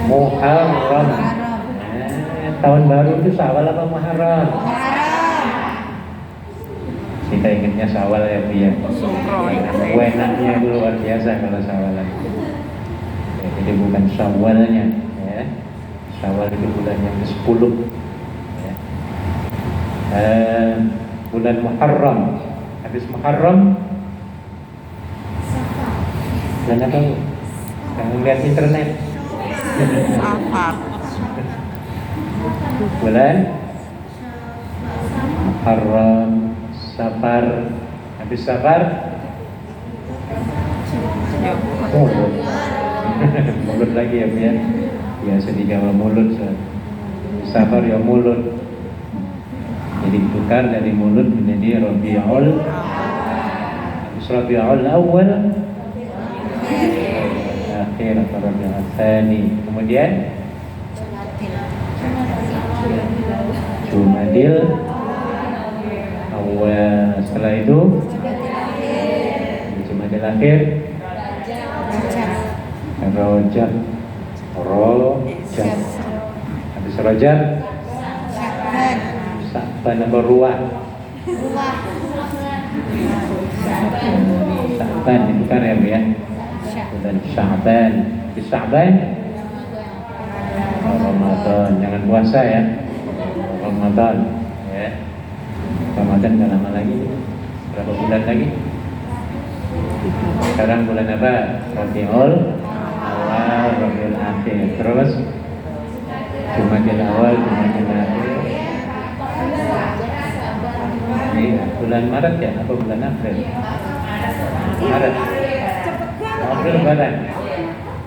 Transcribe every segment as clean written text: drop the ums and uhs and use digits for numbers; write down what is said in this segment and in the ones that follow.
Muharram. Tahun baru itu Syawal apa Muharram? Kita ingatnya Syawal ya Bu ya. Wenangnya itu luar biasa kalau Syawalan. Ya, jadi bukan Syawalnya ya. Syawal itu bulan yang ke-10 ya. Bulan Muharram. Habis Muharram bulan apa Bu? Kamu lihat internet. Bulan Muharram, Safar. Habis Safar mulut lagi ya Bu ya. Biasa di Jawa mulut. Safar ya mulut. Jadi tukar dari mulut menjadi Rabiul. Habis Rabiul Awal, akhir atau Rabiul Tsani. Kemudian Jumadil Awal. Setelah itu Jumadil Akhir, Rajab. Habis Rajab Sa'ban apa Ruah? Sa'ban itu kan ya Bu ya. Dan Sya'ban. Habis Sya'ban Ramadan. Jangan puasa ya. Ramadan ya. Ramadan gak lama lagi. Berapa bulan lagi? Sekarang bulan apa? Rabiul Awal, Rabiul Akhir. Terus Jumadil Awal, Jumadil Akhir. Ini bulan Maret ya? Apa bulan April? Maret. April bulan.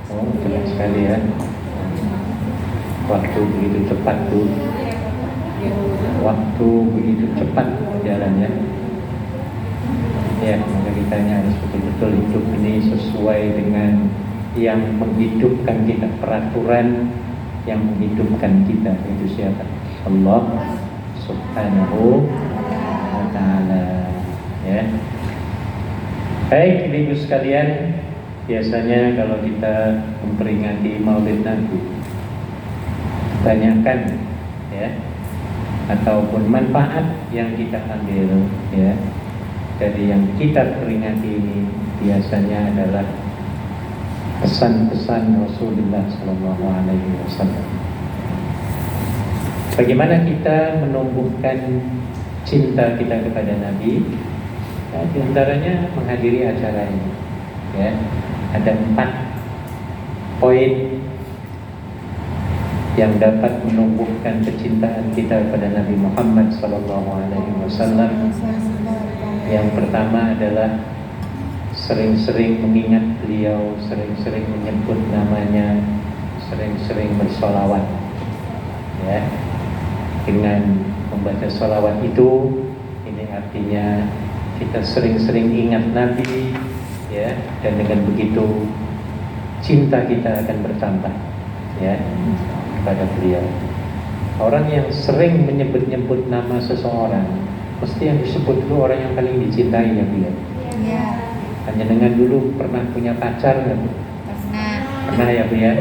Oh, cepat sekali ya. Waktu begitu cepat tuh. Waktu begitu cepat jalannya. Ya, maka kita harus betul-betul hidup ini sesuai dengan yang menghidupkan kita, peraturan yang menghidupkan kita, itu siapa? Allah Subhanahu wa Ta'ala. Ya. Baik, ibu sekalian, biasanya kalau kita memperingati Maulid Nabi, tanyakan ya, ataupun manfaat yang kita ambil ya dari yang kita peringati ini biasanya adalah pesan-pesan Rasulullah Sallallahu Alaihi Wasallam. Bagaimana kita menumbuhkan cinta kita kepada Nabi? Ya, di antaranya menghadiri acara ini. Ya, ada 4 poin yang dapat menumbuhkan kecintaan kita kepada Nabi Muhammad Sallallahu Alaihi Wasallam. Yang pertama adalah sering-sering mengingat beliau, sering-sering menyebut namanya, sering-sering bersolawat. Ya, dengan membaca solawat itu, ini artinya kita sering-sering ingat Nabi, ya, dan dengan begitu cinta kita akan bertambah, ya, kepada beliau. Orang yang sering menyebut-nyebut nama seseorang, mesti yang disebut itu orang yang paling dicintai ya beliau. Ya. Hanya dengan dulu pernah punya pacar kan? Pernah ya Bu ya?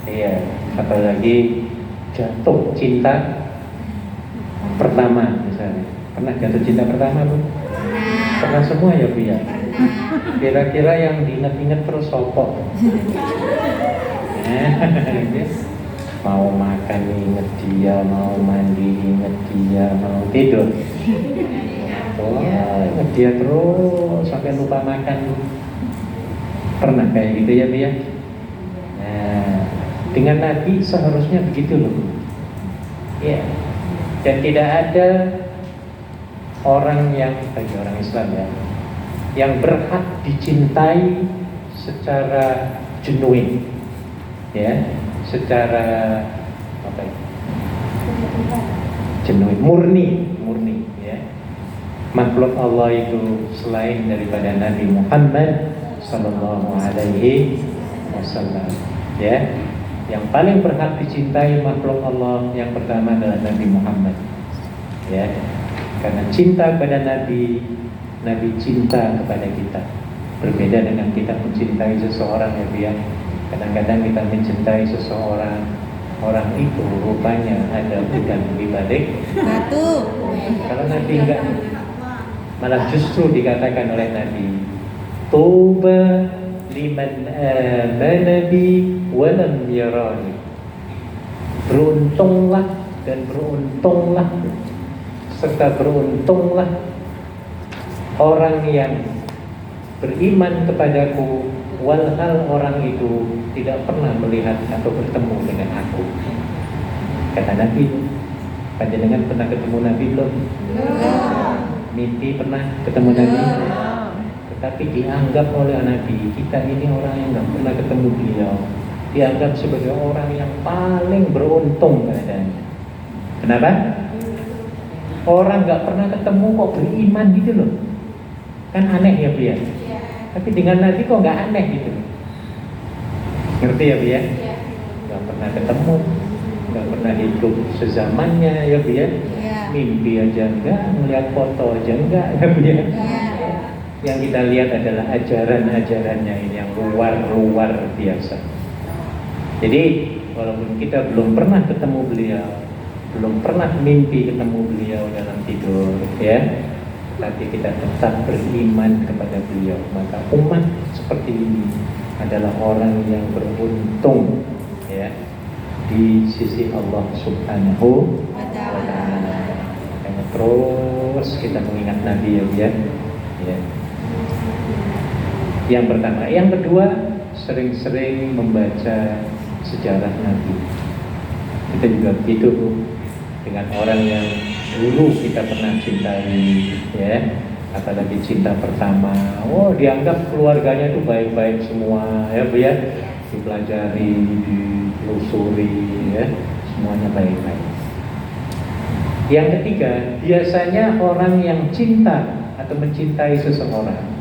Iya. Apalagi jatuh cinta pertama misalnya. Pernah jatuh cinta pertama Bu? Pernah semua ya Bu ya? Kira-kira yang diingat-ingat terus sopok. Mau makan inget dia, mau mandi inget dia, mau tidur inget dia terus sampai lupa makan. Pernah kayak gitu ya Bu ya? Nah, dengan Nabi seharusnya begitu loh ya. Dan tidak ada orang yang, bagi orang Islam ya, yang berhak dicintai secara genuine ya, secara apa ya? Genuine, murni ya. Makhluk Allah itu selain daripada Nabi Muhammad Sallallahu Alaihi Wasallam ya. Yang paling berhak dicintai makhluk Allah yang pertama adalah Nabi Muhammad ya. Karena cinta kepada Nabi, Nabi cinta kepada kita. Berbeda dengan kita mencintai seseorang ya, Kadang-kadang kita mencintai seseorang, orang itu rupanya ada udang di balik batu. Kalau Nabi enggak, malah justru dikatakan oleh Nabi, Tuba liman amana bi wa lam yarani. Beruntunglah dan beruntunglah serta beruntunglah orang yang beriman kepadaku walhal orang itu tidak pernah melihat atau bertemu dengan aku. Kata Nabi, panjenengan pernah ketemu Nabi belum? Mimpi pernah ketemu Nabi? Tetapi dianggap oleh Nabi, kita ini orang yang nggak pernah ketemu beliau, dianggap sebagai orang yang paling beruntung keadaannya. Kenapa? Orang nggak pernah ketemu kok beriman gitu loh. Kan aneh ya Bu ya? Tapi dengan Nabi kok nggak aneh gitu loh. Ngerti ya Bu ya? Nggak pernah ketemu, nggak pernah hidup sezamannya ya Bu ya? Mimpi aja enggak, melihat foto aja enggak ya Bu ya? Yang kita lihat adalah ajaran-ajarannya ini yang luar biasa. Jadi walaupun kita belum pernah ketemu beliau, belum pernah mimpi ketemu beliau dalam tidur ya, tapi kita tetap beriman kepada beliau. Maka umat seperti ini adalah orang yang beruntung ya di sisi Allah Subhanahu wa Ta'ala. Makanya terus kita mengingat Nabi ya. Yang pertama, yang kedua, sering-sering membaca sejarah Nabi. Kita juga begitu dengan orang yang dulu kita pernah cintai, ya, apalagi cinta pertama. Oh, dianggap keluarganya itu baik-baik semua, ya Bu ya, dipelajari, ditelusuri, ya, semuanya baik-baik. Yang ketiga, biasanya orang yang cinta atau mencintai seseorang,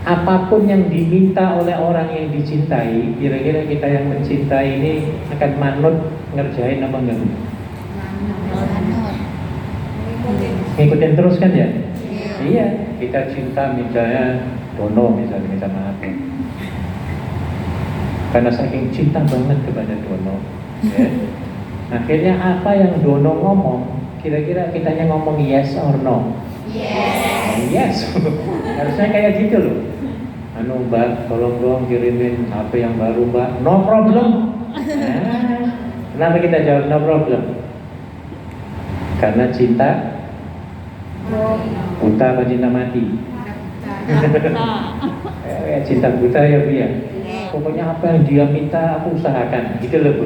apapun yang diminta oleh orang yang dicintai, kira-kira kita yang mencintai ini akan manut ngerjain apa enggak? Ngikutin terus kan ya? Iya, kita cinta misalnya Dono misalnya, minta maaf ya. Karena saking cinta banget kepada Dono ya. Akhirnya apa yang Dono ngomong, kira-kira kitanya ngomong yes or no? Yes. Harusnya kayak gitu loh. Anu Mbak, tolong dong kirimin HP yang baru Mbak. No problem. Kenapa kita jawab no problem? Karena cinta buta apa cinta mati? Cinta buta ya Bu ya. Pokoknya apa yang dia minta aku usahakan. Gitu loh Bu.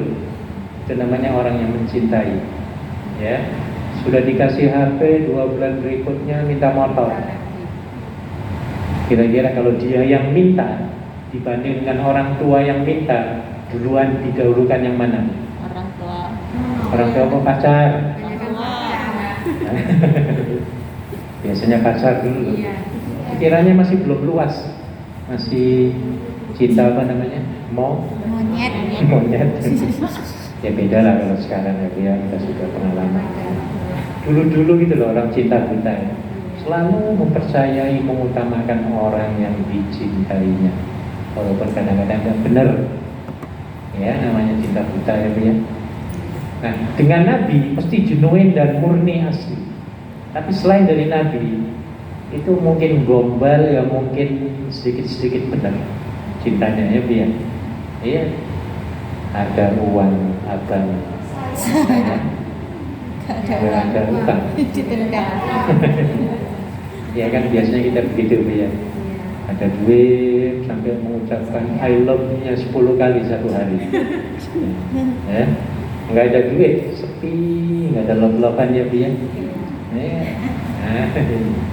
Itu namanya orang yang mencintai. Ya. Sudah dikasih HP 2 bulan berikutnya minta motor. Kira-kira kalau dia yang minta dibanding dengan orang tua yang minta, duluan didahulukan yang mana? Orang tua. Orang tua apa pacar? Biasanya pacar dulu. Pikirannya masih belum luas, masih cinta apa namanya? Monyet. Ya beda lah kalau sekarang ya, kita sudah pengalaman. Dulu gitu loh orang cinta buta ya. Selalu mempercayai, mengutamakan orang yang dicintainya, walaupun kadang-kadang tidak benar. Ya, namanya cinta buta ya. Nah, dengan Nabi pasti genuine dan murni asli. Tapi selain dari Nabi, itu mungkin gombal ya, mungkin sedikit-sedikit benar cintanya ya. Iya. Ada uang abang. Ada utang. Ya kan biasanya kita begitu ya. Ada duit sampai mengucapkan I love-nya 10 kali satu hari. Ya. Enggak ada duit, sepi, enggak ada love-lovean ya ya.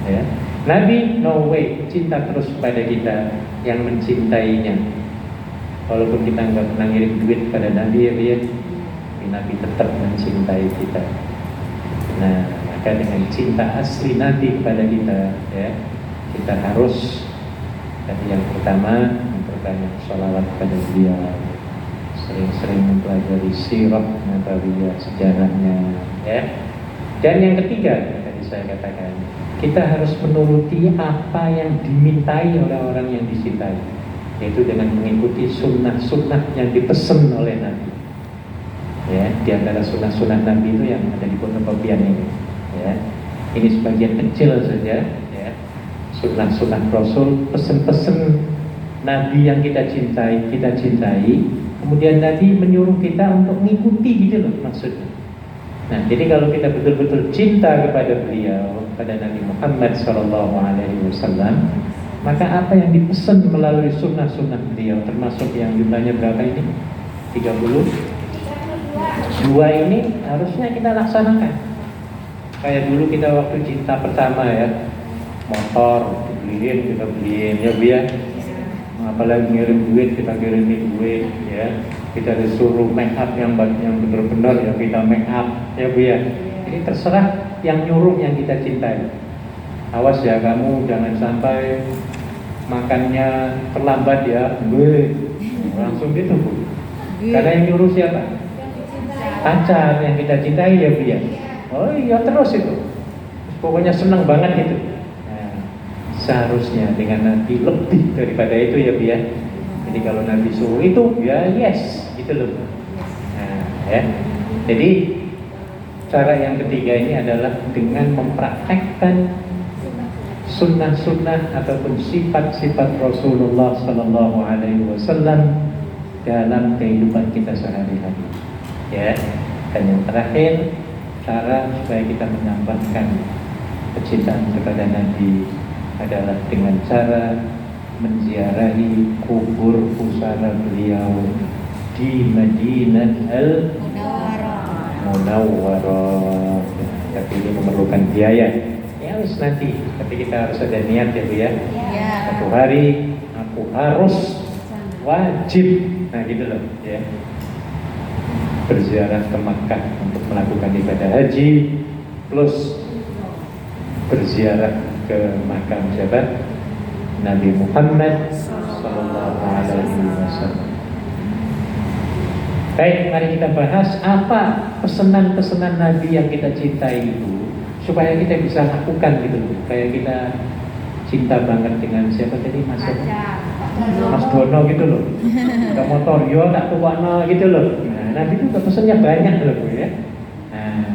Ya. Nabi no way cinta terus pada kita yang mencintainya. Walaupun kita enggak pernah ngirim duit pada Nabi ya, Nabi tetap mencintai kita. Nah, maka dengan cinta asli Nabi kepada kita, ya, kita harus tadi yang pertama memperbanyak sholawat kepada beliau, sering-sering mempelajari sirah nabawiyah, sejarahnya, ya. Dan yang ketiga, tadi saya katakan, kita harus menuruti apa yang dimintai oleh orang yang dicintai. yaitu dengan mengikuti sunnah-sunnah yang dipesan oleh Nabi. Ya, di antara sunnah-sunnah Nabi itu yang ada di fotokopian ini. Ya, ini sebagian kecil saja. Ya, sunnah-sunnah Rasul, pesan-pesan Nabi yang kita cintai. Kemudian Nabi menyuruh kita untuk mengikuti gitu loh maksudnya. Nah, jadi kalau kita betul-betul cinta kepada beliau, pada Nabi Muhammad SAW, maka apa yang dipesan melalui sunnah-sunnah beliau, termasuk yang jumlahnya berapa ini? 32 ini harusnya kita laksanakan. Kayak dulu kita waktu cinta pertama ya, motor kita beliin ya Bu ya. Apalagi ngirim duit, kita kirimin duit ya. Kita disuruh make up yang benar-benar ya kita make up ya Bu ya. Ini terserah yang nyuruh yang kita cintai. Awas ya kamu jangan sampai makannya terlambat ya. Langsung gitu Bu. Karena yang nyuruh siapa? Pacar yang kita cintai ya Bu ya. Oh iya terus itu. Pokoknya senang banget itu. Seharusnya dengan Nabi lebih daripada itu ya Bu ya. Jadi kalau Nabi suruh itu ya yes gitu loh. Nah, ya. Jadi cara yang ketiga ini adalah dengan mempraktekkan sunnah-sunnah ataupun sifat-sifat Rasulullah Sallallahu Alaihi Wasallam dalam kehidupan kita sehari-hari. Ya. Dan yang terakhir, cara supaya kita menambahkan kecintaan kepada Nabi adalah dengan cara menziarahi kubur pusara beliau di Madinah Al-Munawwarah. Tapi ini memerlukan biaya. Ya harus nanti, tapi kita harus ada niat ya Bu ya. Satu hari aku harus wajib, nah gitu loh ya. Berziarah ke Makkah untuk melakukan ibadah haji plus berziarah ke makam siapa? Nabi Muhammad Sallallahu Alaihi Wasallam. Baik, mari kita bahas apa pesanan-pesanan Nabi yang kita cintai itu supaya kita bisa lakukan gitu. Kayak kita cinta banget dengan siapa tadi Mas Dono gitu loh. Ke motor yo tak tuwakno gitu loh. Nah, Nabi itu pesannya banyak loh Bu ya. Nah,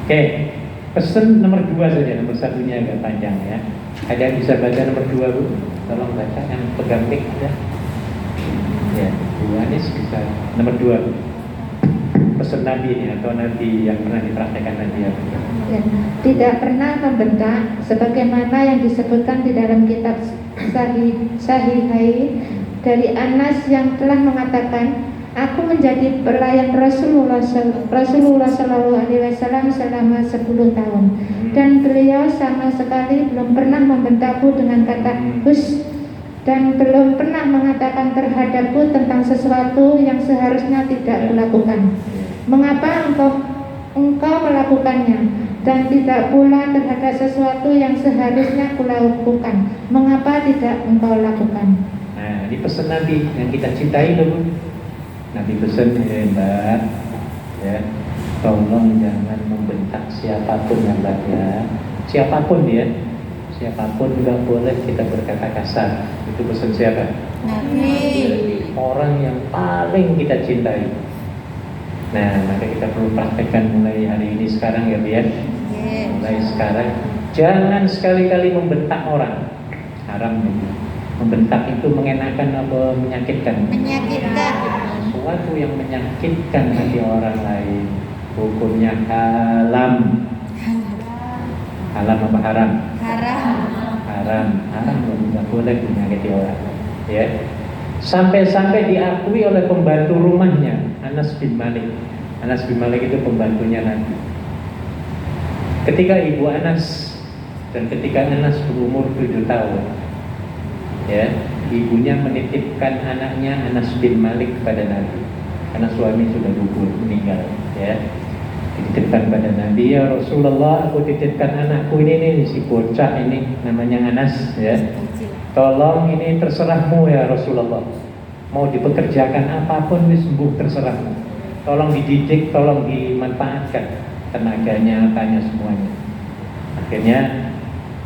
oke. Pesan nomor 2 saja, nomor 1-nya agak panjang ya. Ada yang bisa baca nomor 2 Bu? Tolong baca yang pegang mic ya. Ya, Bu Anis bisa nomor 2 Bu. Pesan Nabi ini atau Nabi yang pernah dipraktekkan Nabi ya. Tidak pernah membentak sebagaimana yang disebutkan di dalam kitab Sahihain dari Anas yang telah mengatakan, aku menjadi pelayan Rasulullah Sallallahu Alaihi Wasallam selama 10 tahun dan beliau sama sekali belum pernah membentakku dengan kata hus dan belum pernah mengatakan terhadapku tentang sesuatu yang seharusnya tidak kulakukan. Mengapa engkau melakukannya dan tidak pula terhadap sesuatu yang seharusnya kulakukan? Mengapa tidak engkau lakukan? Nah, ini pesan Nabi yang kita cintai loh. Nabi pesan Mbak ya, tolong jangan membentak siapapun ya Mbak ya. Siapapun dia, siapapun nggak boleh kita berkata kasar. Itu pesan siapa? Nabi. Orang yang paling kita cintai. Nah, maka kita perlu praktekkan mulai hari ini sekarang ya biar mulai sekarang jangan sekali-kali membentak orang. Haram ya. Membentak itu mengenakan atau menyakitkan? Menyakitkan. Sesuatu yang menyakitkan hati orang lain hukumnya haram. Haram apa haram? Haram nggak boleh menyakiti orang ya. Sampai-sampai diakui oleh pembantu rumahnya Anas bin Malik. Anas bin Malik itu pembantunya Nabi. Ketika ibu Anas dan ketika Anas berumur 7 tahun ya, ibunya menitipkan anaknya Anas bin Malik kepada Nabi karena suami sudah gugur meninggal ya. Dititipkan pada Nabi, ya Rasulullah, aku titipkan anakku ini si bocah ini namanya Anas ya. Tolong ini terserahmu ya Rasulullah. Mau dipekerjakan apapun wis sembuh terserahmu. Tolong dididik, tolong dimanfaatkan tenaganya, tanya semuanya. Akhirnya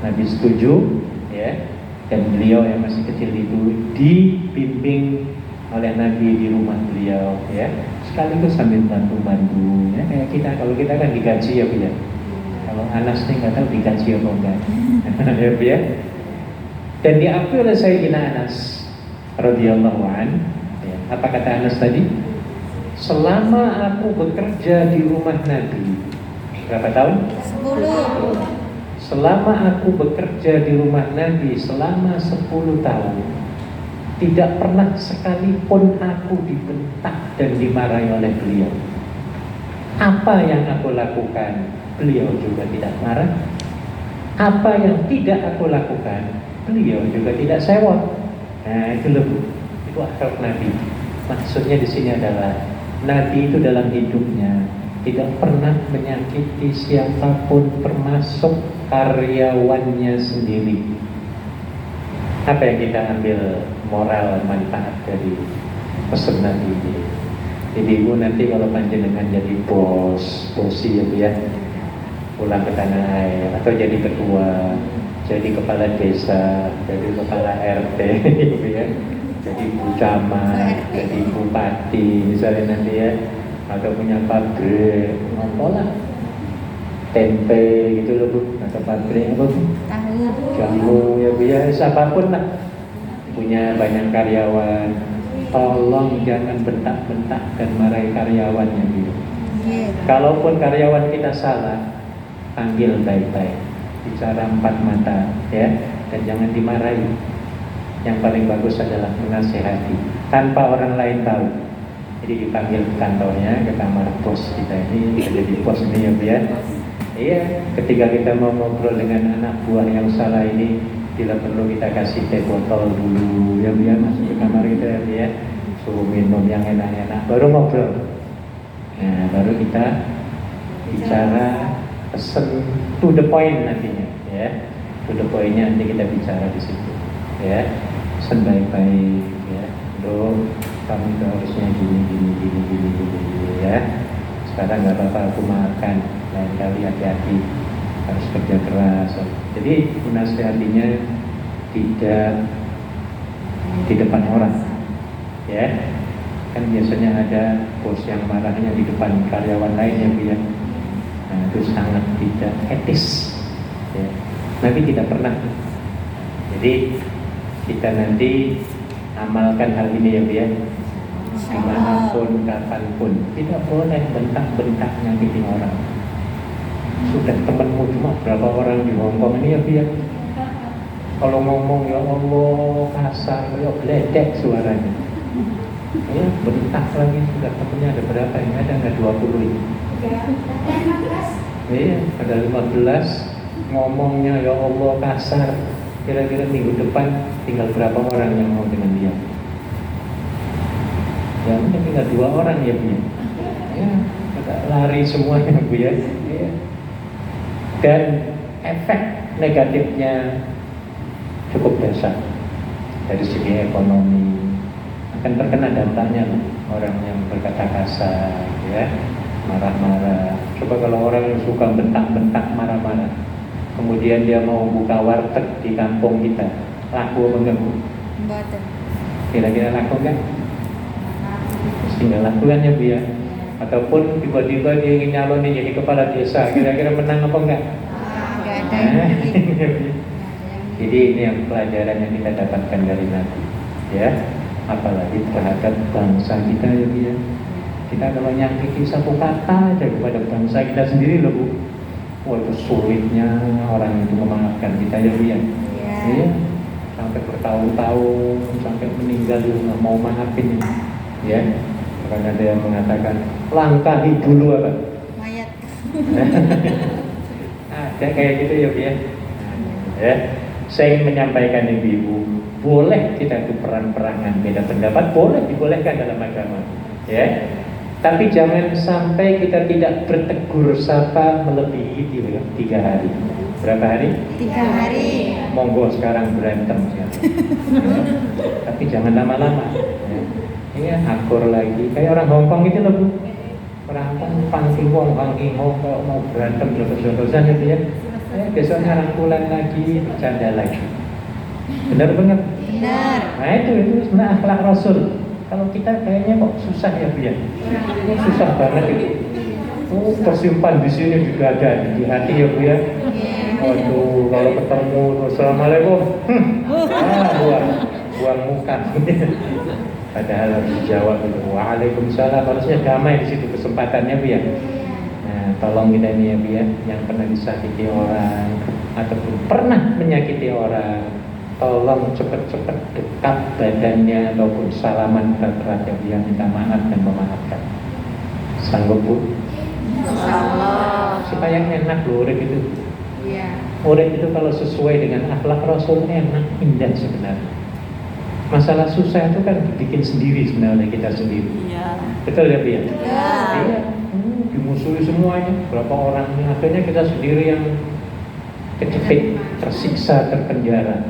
Nabi setuju ya. Dan beliau yang masih kecil itu dibimbing oleh Nabi di rumah beliau, ya, sekaligus sambil bantu-bantu, ya, kayak kita. Kalau kita kan digaji ya Bu ya. Kalau Anas nih nggak tahu digaji apa enggak. Ya Bu ya. Dan diakui oleh Sayyidina Anas radhiyallahu an, ya, apa kata Anas tadi? Selama aku bekerja di rumah Nabi, berapa tahun? 10. Selama aku bekerja di rumah Nabi selama 10 tahun, tidak pernah sekalipun aku dibentak dan dimarahi oleh beliau. Apa yang aku lakukan, beliau juga tidak marah. Apa yang tidak aku lakukan, beliau juga tidak sewot. Nah, itu lebih, itu akhlak Nabi. Maksudnya di sini adalah Nabi itu dalam hidupnya tidak pernah menyakiti siapapun, termasuk karyawannya sendiri. Apa yang kita ambil moral manfaat dari pesan Nabi ini? Jadi ibu nanti kalau panjenengan jadi bosi ya Bu ya, pulang ke tanah air atau jadi ketua, jadi kepala desa, jadi kepala RT gitu ya, jadi ibu camat, jadi bupati misalnya nanti ya, atau punya pabrik, ngopolah tempe gitu loh Bu, atau pabrik apa Bu? Tahu. Jamu ya Bu ya, siapapun lah, punya banyak karyawan, tolong jangan bentak-bentak dan marahi karyawannya Bu. Kalaupun karyawan kita salah, panggil baik-baik, bicara 4 mata ya, dan jangan dimarahi. Yang paling bagus adalah menasihati tanpa orang lain tahu. Jadi dipanggil ke kantornya, ke kamar bos kita ini, kita jadi bos ini ya Bu ya. Iya, ketika kita mau ngobrol dengan anak buah yang salah ini, bila perlu kita kasih teh botol dulu ya Bu ya, masuk ke kamar kita ya, suruh minum yang enak-enak, baru ngobrol. Nah, baru kita bicara pesen to the point nantinya ya. To the point-nya nanti kita bicara di situ ya. Pesen baik-baik ya. Loh, kamu itu harusnya gini ya. Sekarang nggak apa-apa aku makan, lain kali hati-hati, harus kerja keras. Jadi menasihatinya tidak di depan orang ya. Kan biasanya ada bos yang marahnya di depan karyawan lain yang bilang, nah, itu sangat tidak etis ya. Nabi tidak pernah. Jadi kita nanti amalkan hal ini ya Bu ya, dimanapun, kapanpun, tidak boleh bentak-bentak nyakitin orang. Sudah temanmu cuma berapa orang di Hongkong ini ya Bu ya, kalau ngomong ya Allah kasar, ya geledek suaranya ya, bentak lagi. Sudah temennya ada berapa ini? Ada nggak 20 ini? Iya, ada 15. Ngomongnya ya Allah kasar. Kira-kira minggu depan tinggal berapa orang yang mau dengan dia? Ya mungkin tinggal 2 orang ya Bu ya, lari semuanya Bu ya. Dan efek negatifnya cukup besar dari segi ekonomi. Akan terkena dampaknya orang yang berkata kasar ya, marah-marah. Coba kalau orang yang suka bentak-bentak, marah-marah, kemudian dia mau buka warteg di kampung kita, laku apa enggak Bu? Kira-kira laku enggak? Tinggal lakukan ya Bu ya. Ataupun tiba-tiba dia ingin nyalonin jadi kepala desa, kira-kira menang apa enggak? Jadi ini yang pelajaran yang kita dapatkan dari Nabi ya. Apalagi terhadap bangsa kita ya Bu ya. Kita kalau nyakiti satu kata aja kepada bangsa kita sendiri loh Bu, wah itu sulitnya orang itu memaafkan kita ya Bu ya. Iya. Sampai bertahun-tahun, sampai meninggal juga nggak mau maafin ya. Karena ada yang mengatakan langkahi dulu apa? Mayat. Ada kayak gitu ya Bu ya. Ya. Saya ingin menyampaikan ibu-ibu, boleh kita itu perang-perangan, beda pendapat, boleh, dibolehkan dalam agama ya. Tapi jangan sampai kita tidak bertegur sapa melebihi 3 hari. Berapa hari? 3 hari. Monggo sekarang berantem ya. Tapi jangan lama-lama ya. Iya, akur lagi. Kayak orang Hongkong itu loh Bu. Orang Hongkong pangking Hong kalau mau berantem jotos-jotosan gitu ya. Besoknya rangkulan lagi, bercanda lagi. Benar banget. Benar. Nah itu sebenarnya akhlak Rasul. Kalau kita kayaknya kok susah ya Bu ya. Ini susah banget itu. Oh, tersimpan di sini juga ada di hati ya Bu ya. Waduh, kalau ketemu Assalamualaikum, buang muka. Padahal harus dijawab itu. Waalaikumsalam, harusnya damai di situ kesempatannya Bu ya. Nah, tolong kita ini ya Bu ya, yang pernah disakiti orang ataupun pernah menyakiti orang, tolong cepat-cepat dekat badannya ataupun salaman berat-berat ya Bu ya, minta maaf dan memaafkan. Sanggup Bu? Insyaallah. Supaya enak loh urip itu. Iya. Urip itu kalau sesuai dengan akhlak Rasul enak, indah sebenarnya. Masalah susah itu kan dibikin sendiri sebenarnya kita sendiri. Iya. Betul ya Bu ya? Betul. Iya. Dimusuhi semuanya. Berapa orang ini akhirnya kita sendiri yang kejepit, tersiksa, terpenjara.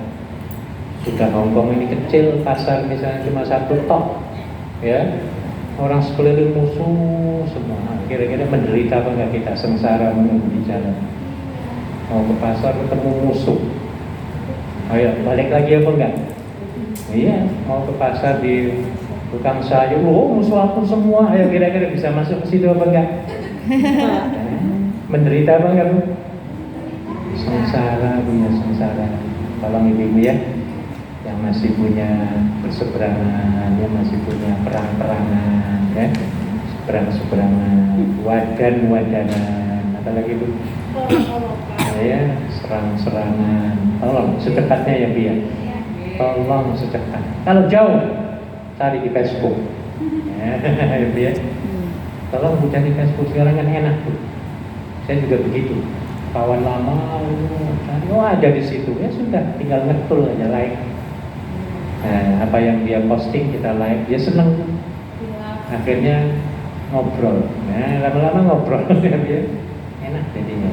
Sudah Hongkong ini kecil, pasar misalnya cuma satu tok, ya. Orang sekeliling musuh semua. Kira-kira menderita apa enggak kita sengsara menunggu di jalan? Mau ke pasar ketemu musuh. Ayo balik lagi apa enggak? Iya, mau ke pasar di tukang sayur, musuh aku semua. Ayo kira-kira bisa masuk ke situ apa enggak? Menderita apa enggak Bu? Sengsara punya sengsara. Tolong ibu ya, yang masih punya berseberangan, yang masih punya perang-perangan, ya, seberang-seberangan, wadan-wadanan, apalagi Bu? Ya, serang-serangan. Tolong secepatnya ya Bu ya. Tolong secepat. Kalau jauh, cari di Facebook. Ya, Bu ya. Tolong Bu cari Facebook, sekarang kan enak Bu. Saya juga begitu. Kawan lama, ada di situ. Ya sudah, tinggal ngetul aja like. Nah, apa yang dia posting kita like, dia seneng. Akhirnya ngobrol. Nah, lama-lama ngobrol ya dia. Enak jadinya.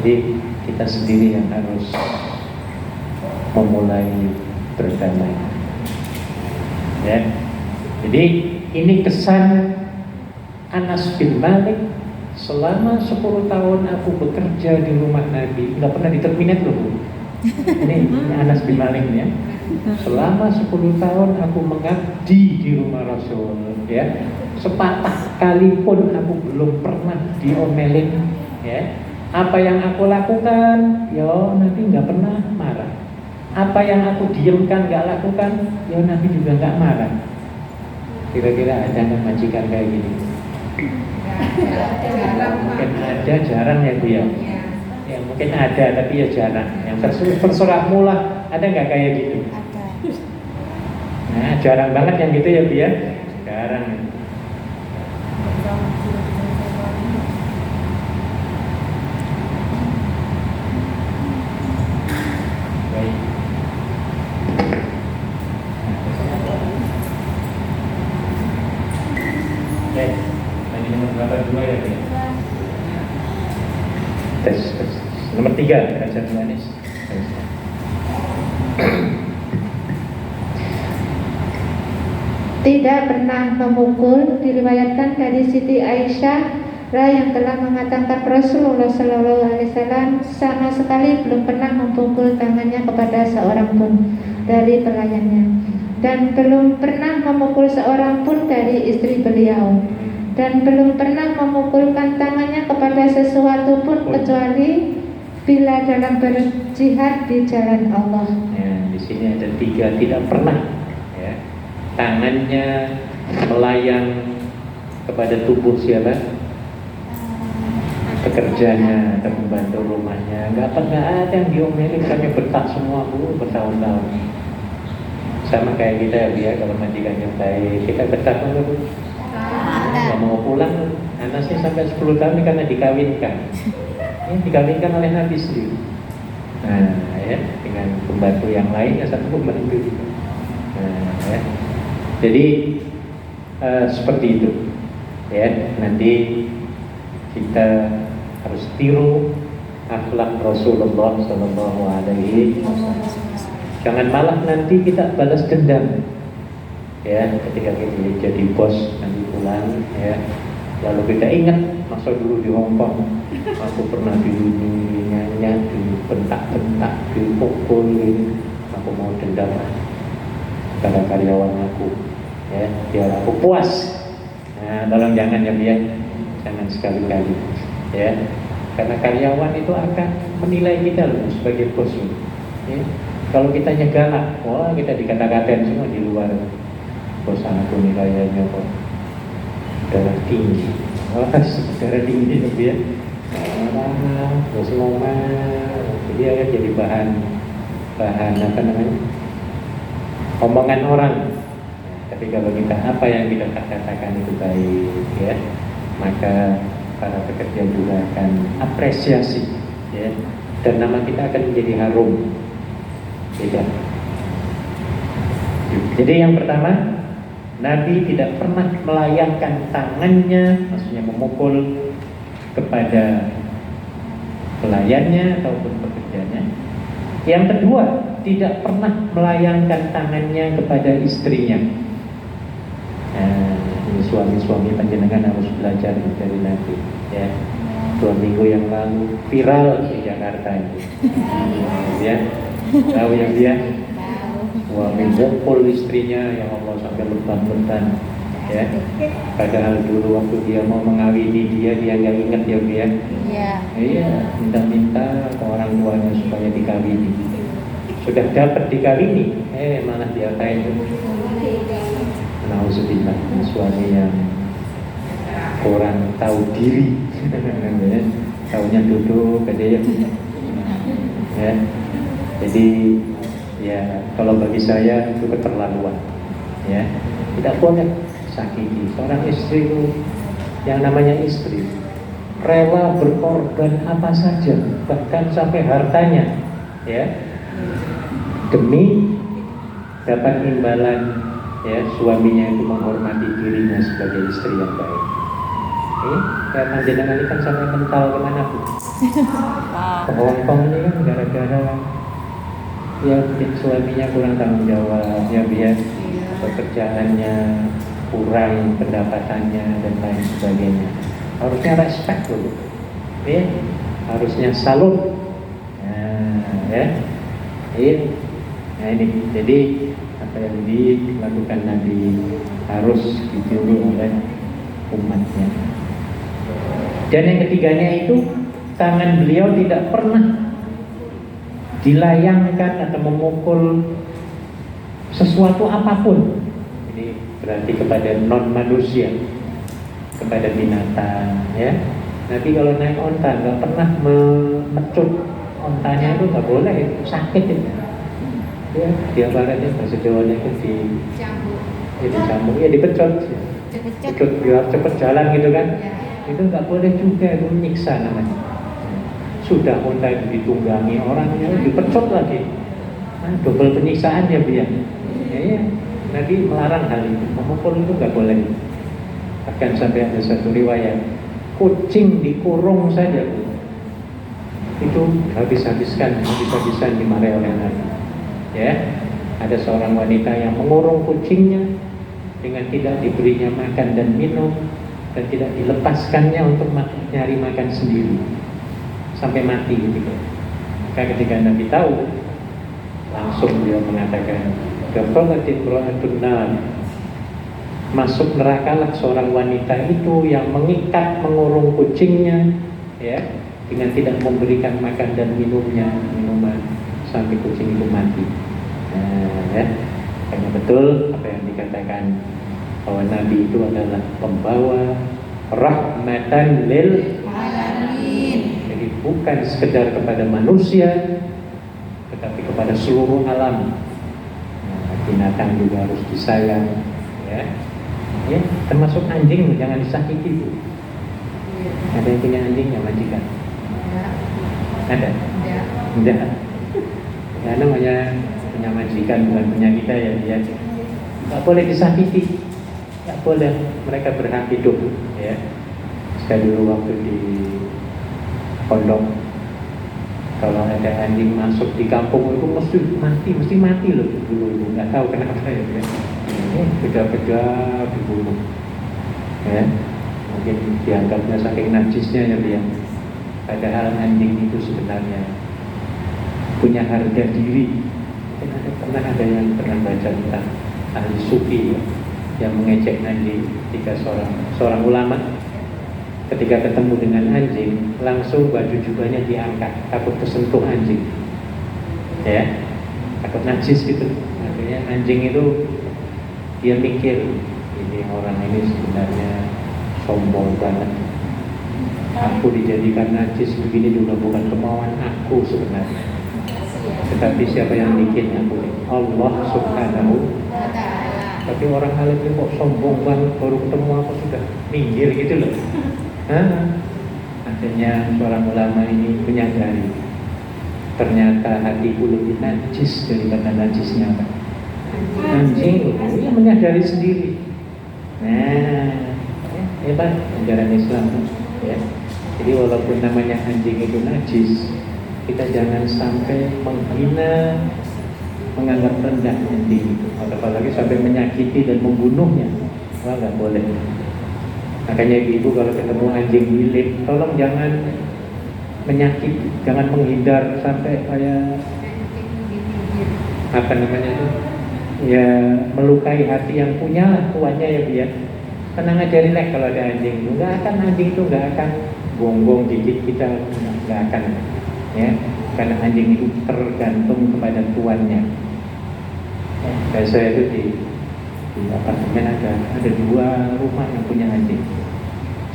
Jadi kita sendiri yang harus memulai berdamai. Ya. Jadi ini kesan Anas bin Malik. Selama 10 tahun aku bekerja di rumah Nabi, nggak pernah diterminate loh Bu. Ini Anas bin Malik ya. Selama 10 tahun aku mengabdi di rumah Rasul, ya. Sepatah kali pun aku belum pernah diomelin, ya. Apa yang aku lakukan, yo Nabi nggak pernah marah. Apa yang aku diamkan nggak lakukan, yo Nabi juga nggak marah. Kira-kira ada nggak majikan kayak gini? Mungkin ada, jarang ya Bu ya. Ya mungkin ada, tapi ya jarang. Yang terserahmu lah, ada nggak kayak gitu? Ada. Nah, jarang banget yang gitu ya Bu ya. Jarang. Baik. Baik. Tadi nomor berapa? 2 ya Bu ya? Tes. Nomor 3, Raja Manis. Tidak pernah memukul, diriwayatkan dari Siti Aisyah yang telah mengatakan Rasulullah Shallallahu Alaihi Wasallam sama sekali belum pernah memukul tangannya kepada seorang pun dari pelayannya, dan belum pernah memukul seorang pun dari istri beliau, dan belum pernah memukulkan tangannya kepada sesuatu pun kecuali bila dalam berjihad di jalan Allah. Ya, di sini ada 3 tidak pernah. Ya. Tangannya melayang kepada tubuh siapa? Pekerjanya atau pembantu rumahnya. Nggak pernah ada yang diomelin, kami betah semua Bu, bertahun-tahun. Sama kayak kita ya, kalau majikan yang baik, kita betah dulu Bu. Nggak mau pulang, Anasnya sampai 10 tahun ini karena dikawinkan. Ini dikawinkan oleh Nabi sendiri. Nah, ya, dengan pembantu yang lain, ya satu pembantu juga. Nah, ya. Jadi seperti itu. Ya, nanti kita harus tiru akhlak Rasulullah Sallallahu Alaihi Wasallam. Jangan malah nanti kita balas dendam. Ya, ketika kita jadi bos nanti pulang, ya, lalu kita ingat masa dulu di Hongkong, aku pernah dibentak-bentak, dipukul, aku mau dendam pada karyawan aku, ya, biar aku puas. Nah, tolong jangan ya biar, jangan sekali-kali, ya, karena karyawan itu akan menilai kita loh sebagai bos, ya. Kalau kita galak, wah kita dikata-katain semua di luar. Bos aku nilainya kok darah tinggi, wah darah tinggi tuh ya. Bos ngomong, dia kan jadi bahan apa namanya, omongan orang. Tapi kalau kita apa yang kita katakan itu baik, ya, maka para pekerja juga akan apresiasi, ya, dan nama kita akan menjadi harum. Beda. Jadi yang pertama, Nabi tidak pernah melayangkan tangannya, maksudnya memukul kepada pelayannya ataupun pekerjanya. Yang kedua, tidak pernah melayangkan tangannya kepada istrinya. Nah, ini suami-suami panjenengan harus belajar dari Nabi, ya. 2 minggu yang lalu viral di Jakarta ini, ya. Tahu yang dia suami mukul istrinya, ya Allah, sampai leban-leban, ya. Padahal dulu waktu dia mau mengawini dia nggak ingat ya dia. Iya, minta-minta ke orang tuanya supaya dikawini. Sudah dapat dikawini, malah diapain? Nauzubillah, suami yang kurang tahu diri, taunya duduk gede, ya. Jadi ya kalau bagi saya itu keterlaluan, ya. Tidak boleh sakiti seorang istri itu, yang namanya istri rela berkorban apa saja, bahkan sampai hartanya, ya, demi dapat imbalan, ya, suaminya itu menghormati dirinya sebagai istri yang baik. Kayak panjenengan ini kan sampai mental kemana Bu? Ke Hongkong ini kan gara-gara ya suaminya kurang tanggung jawab, ya biar pekerjaannya kurang, pendapatannya dan lain sebagainya. Harusnya respect dulu, ya, harusnya salut. Nah, ya, nah ini jadi apa yang dilakukan Nabi harus ditiru oleh umatnya. Dan yang ketiganya itu, tangan beliau tidak pernah dilayangkan atau memukul sesuatu apapun. Ini berarti kepada non manusia, kepada binatang, ya. Nabi kalau naik onta nggak pernah memecut ontanya, itu nggak boleh, itu sakit itu. Ya, dia baratnya bahasa Jawanya itu dicambuk, ya dipecot, pecut biar cepat jalan gitu kan. Itu nggak boleh juga, itu menyiksa namanya. Sudah onta itu ditunggangi orangnya, dipecot lagi, double penyiksaan ya biar. Ya, Nabi melarang hal itu, memukul itu nggak boleh. Bahkan sampai ada satu riwayat, kucing dikurung saja itu habis-habisan dimarahi oleh Nabi. Ya, ada seorang wanita yang mengurung kucingnya dengan tidak diberinya makan dan minum dan tidak dilepaskannya untuk nyari makan sendiri sampai mati gitu. Maka ketika Nabi tahu, langsung dia mengatakan, "Kafalatin ra'atun nar." Masuk nerakalah seorang wanita itu yang mengikat, mengurung kucingnya, ya, dengan tidak memberikan makan dan minuman sampai kucing itu mati. Nah, ya, karena betul apa yang dikatakan bahwa Nabi itu adalah pembawa rahmatan lil alamin. Jadi bukan sekedar kepada manusia, tetapi kepada seluruh alam. Nah, binatang juga harus disayang, ya. Ya, termasuk anjing jangan disakiti Bu. Ada yang punya anjing yang majikan? Ada? Tidak. Ya, namanya punya majikan bukan punya kita ya dia. Nggak boleh disakiti, nggak boleh, mereka berhak hidup, ya. Sekali dulu waktu di pondok, kalau ada anjing masuk di kampung itu mesti mati loh dulu, nggak tahu kenapa ya. Beda-beda dibunuh, ya. Mungkin dianggapnya saking najisnya ya dia. Padahal anjing itu sebenarnya punya harga diri. Mungkin ada pernah ada yang pernah baca tentang ahli sufi ya, yang mengejek anjing ketika seorang ulama ketika ketemu dengan anjing langsung baju jubahnya diangkat, takut tersentuh anjing, ya, takut najis gitu. Akhirnya anjing itu dia mikir, ini orang ini sebenarnya sombong banget. Aku dijadikan najis begini juga bukan kemauan aku sebenarnya. Tetapi siapa yang bikin aku? Allah Subhanahu wa ta'ala. Tapi orang alim itu kok sombong banget, baru ketemu aku sudah minggir gitu loh. Akhirnya seorang ulama ini menyadari ternyata hatiku lebih najis daripada najisnya anjing. Dia menyadari sendiri. Nah, hebat ajaran Islam ya. Jadi walaupun namanya anjing itu najis, kita jangan sampai menghina, menganggap rendah anjing itu, apalagi sampai menyakiti dan membunuhnya. Wah, nggak boleh. Makanya ibu kalau ketemu anjing milik, tolong jangan menyakiti, jangan menghindar sampai kayak apa namanya itu, ya melukai hati yang punya tuannya ya Bu ya. Tenang aja, relax kalau ada anjing. Nggak akan, anjing itu nggak akan gonggong gigit kita, nggak akan ya, karena anjing itu tergantung kepada tuannya. Dan saya itu di apartemen ada 2 rumah yang punya anjing.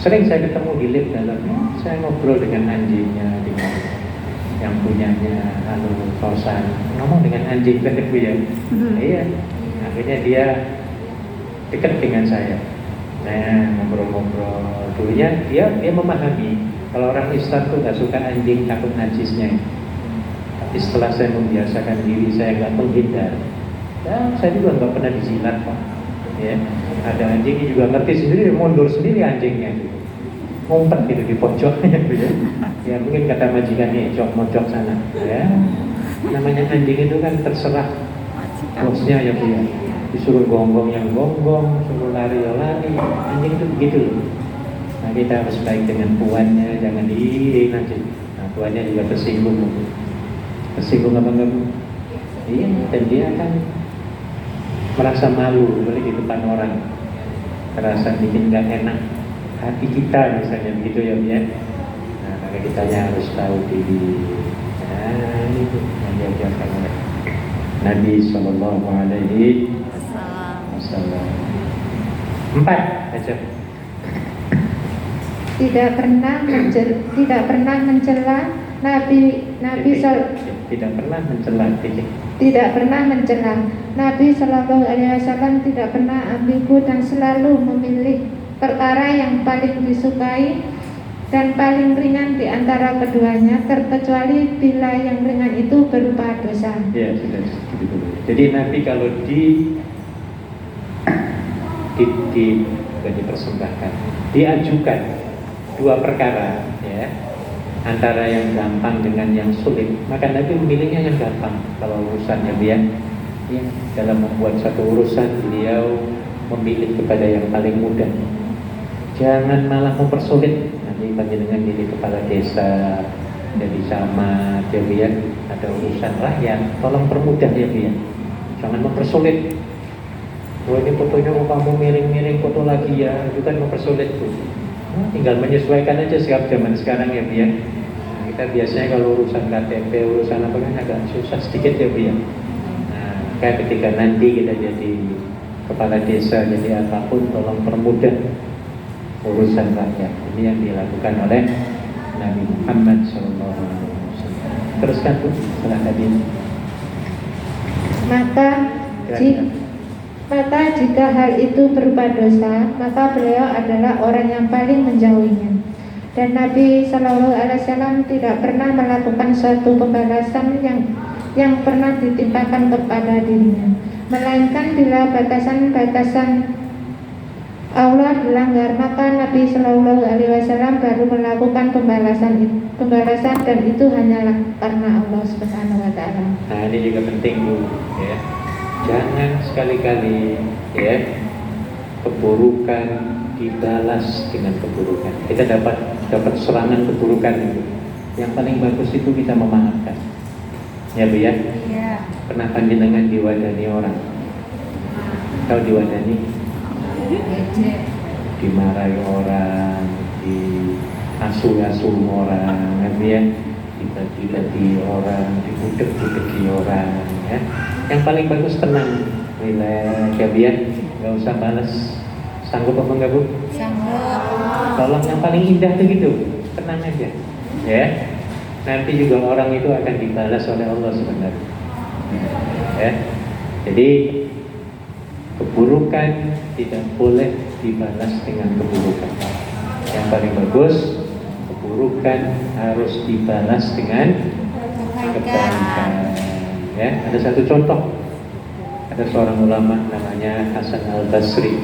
Sering saya ketemu di lift dalamnya, saya ngobrol dengan anjingnya, dengan yang punyanya, halo kosan, ngomong dengan anjing kan Bu ya. Iya, akhirnya dia dekat dengan saya. Nah, ngobrol-ngobrol. Dulunya dia memahami kalau orang Islam tuh nggak suka anjing, takut najisnya. Tapi setelah saya membiasakan diri, saya nggak menghindar. Dan saya juga nggak pernah dijilat Pak. Ya, ada anjing juga ngerti sendiri, mundur sendiri anjingnya, gitu. Ngumpet gitu di pojoknya, gitu. Ya mungkin kata majikannya, mojok sana. Ya, namanya anjing itu kan terserah bosnya ya Bu ya. Disuruh gonggong yang gonggong, suruh lari ya lari. Anjing itu begitu loh. Nah, kita harus baik dengan tuannya, jangan diirin aja. Nah, tuannya juga tersinggung apa enggak Bu? Iya, dan dia akan merasa malu boleh di depan orang, terasa bikin nggak enak hati kita misalnya begitu ya Bu ya. Nah, maka kita harus tahu diri. Nah, itu yang diajarkan oleh Nabi Sallallahu Alaihi Wasallam. 4 aja. Tidak pernah mencela tidak pernah mencela. Tidak pernah mencela. Nabi Shallallahu Alaihi Wasallam tidak pernah ambigu dan selalu memilih perkara yang paling disukai dan paling ringan di antara keduanya, terkecuali bila yang ringan itu berupa dosa. Ya, sudah gitu. Jadi Nabi kalau dipersembahkan, diajukan 2 perkara ya, antara yang gampang dengan yang sulit, maka Nabi memilihnya yang gampang. Kalau urusannya dia ya, dalam membuat satu urusan, beliau memilih kepada yang paling mudah. Jangan malah mempersulit. Nanti panjenengan jadi kepala desa, jadi camat ya Bu ya, ada urusan rakyat, tolong permudah ya Bu ya, jangan mempersulit. Oh, ini fotonya kamu miring-miring foto lagi ya, itu kan mempersulit Bu. Nah, tinggal menyesuaikan aja sikap zaman sekarang ya Bu ya. Nah, kita biasanya kalau urusan KTP, urusan apa kan agak susah sedikit ya Bu ya. Nah, kayak ketika nanti kita jadi kepala desa, jadi apapun, tolong permudah urusan rakyat. Ini yang dilakukan oleh Nabi Muhammad SAW. Teruskan Bu, setelah tadi. Maka jika hal itu berupa dosa, maka beliau adalah orang yang paling menjauhinya. Dan Nabi Shallallahu Alaihi Wasallam tidak pernah melakukan suatu pembalasan yang pernah ditimpakan kepada dirinya, melainkan bila batasan-batasan Allah dilanggar, maka Nabi Shallallahu Alaihi Wasallam baru melakukan pembalasan dan itu hanyalah karena Allah Subhanahu Wa Taala. Nah, ini juga penting Bu ya. Jangan sekali-kali ya keburukan dibalas dengan keburukan. Kita dapat serangan keburukan itu. Yang paling bagus itu kita memaafkan. Ya Bu ya. Iya. Pernah panjenengan diwadani orang? Tahu diwadani? Dimarahi orang, diasuh-asuh orang, ya, dibagi-bagi orang, dibudek-budeki orang, ya. Yang paling bagus tenang, relax, ya biar nggak usah balas. Sanggup apa enggak, Bu? Sanggup. Tolong yang paling indah tuh gitu, tenang aja, ya. Nanti juga orang itu akan dibalas oleh Allah sebenarnya, ya. Jadi keburukan tidak boleh dibalas dengan keburukan. Yang paling bagus, keburukan harus dibalas dengan kebaikan. Ya, ada satu contoh. Ada seorang ulama namanya Hasan Al-Basri,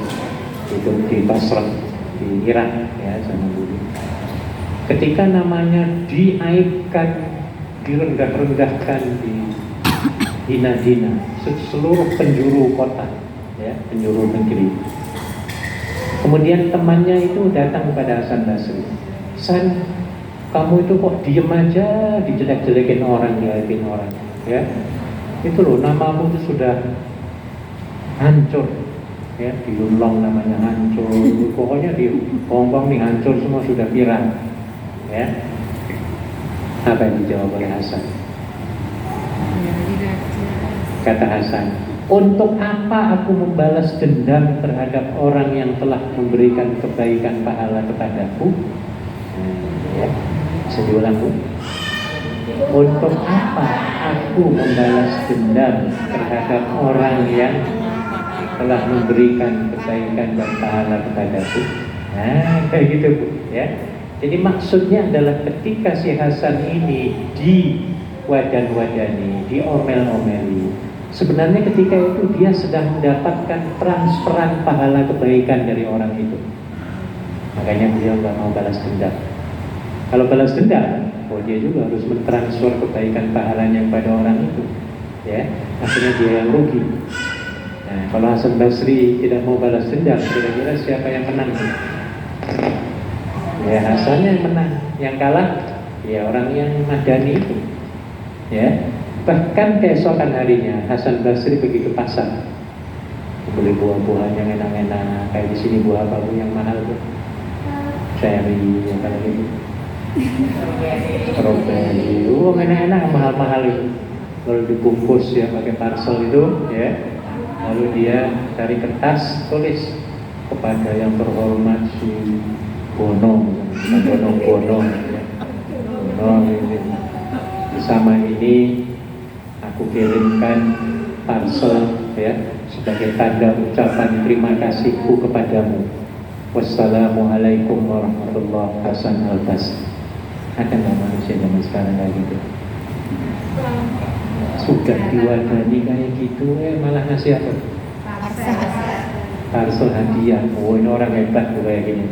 hidup di Basrah di Irak, ya, zaman dulu. Ketika namanya diaibkan, direndah-rendahkan, dihina-hina seluruh penjuru kota, ya, penjuru negeri. Kemudian temannya itu datang kepada Hasan Basri. San, kamu itu kok diem aja, dijelek-jelekin orang, diaibin orang, ya? Itu loh, namamu itu sudah hancur, ya, diulong namanya hancur. Pokoknya di Hongkong nih hancur semua, sudah viral, ya. Apa yang dijawab oleh Hasan? Kata Hasan, untuk apa aku membalas dendam terhadap orang yang telah memberikan kebaikan pahala kepadaku? Ya, bisa diulang, Bu. Untuk apa aku membalas dendam terhadap orang yang telah memberikan kebaikan dan pahala kepadaku? Nah, kayak gitu, Bu, ya. Jadi maksudnya adalah ketika si Hasan ini diwadan-wadani, diomel-omeli, sebenarnya ketika itu dia sedang mendapatkan transferan pahala kebaikan dari orang itu. Makanya beliau nggak mau balas dendam. Kalau balas dendam, dia juga harus mentransfer kebaikan pahalanya kepada orang itu, ya. Akhirnya dia yang rugi. Nah, kalau Hasan Basri tidak mau balas dendam, kira-kira siapa yang menang? Ya, Hasannya yang menang. Yang kalah, ya orang yang madani itu, ya. Bahkan keesokan harinya Hasan Basri pergi ke pasar, beli buah-buahan yang enak-enak. Kayak di sini buah apa, Bu, yang mahal, Bu? Cherry, ya, kalau gitu. Strawberry, enak-enak, mahal-mahal itu. Lalu dibungkus, ya, pakai parcel itu, ya. Lalu dia cari kertas, tulis kepada yang terhormat si Bono, Bono, ya. Bono, ini. Bersama ini aku kirimkan parcel, ya, sebagai tanda ucapan terima kasihku kepadamu. Wassalamualaikum warahmatullahi wabarakatuh. Hasan Al-Basri. Ada nggak manusia zaman sekarang kayak gitu? Sudah diwadani kayak gitu, malah ngasih apa? Parcel hadiah. Oh, ini orang hebat tuh kayak gini.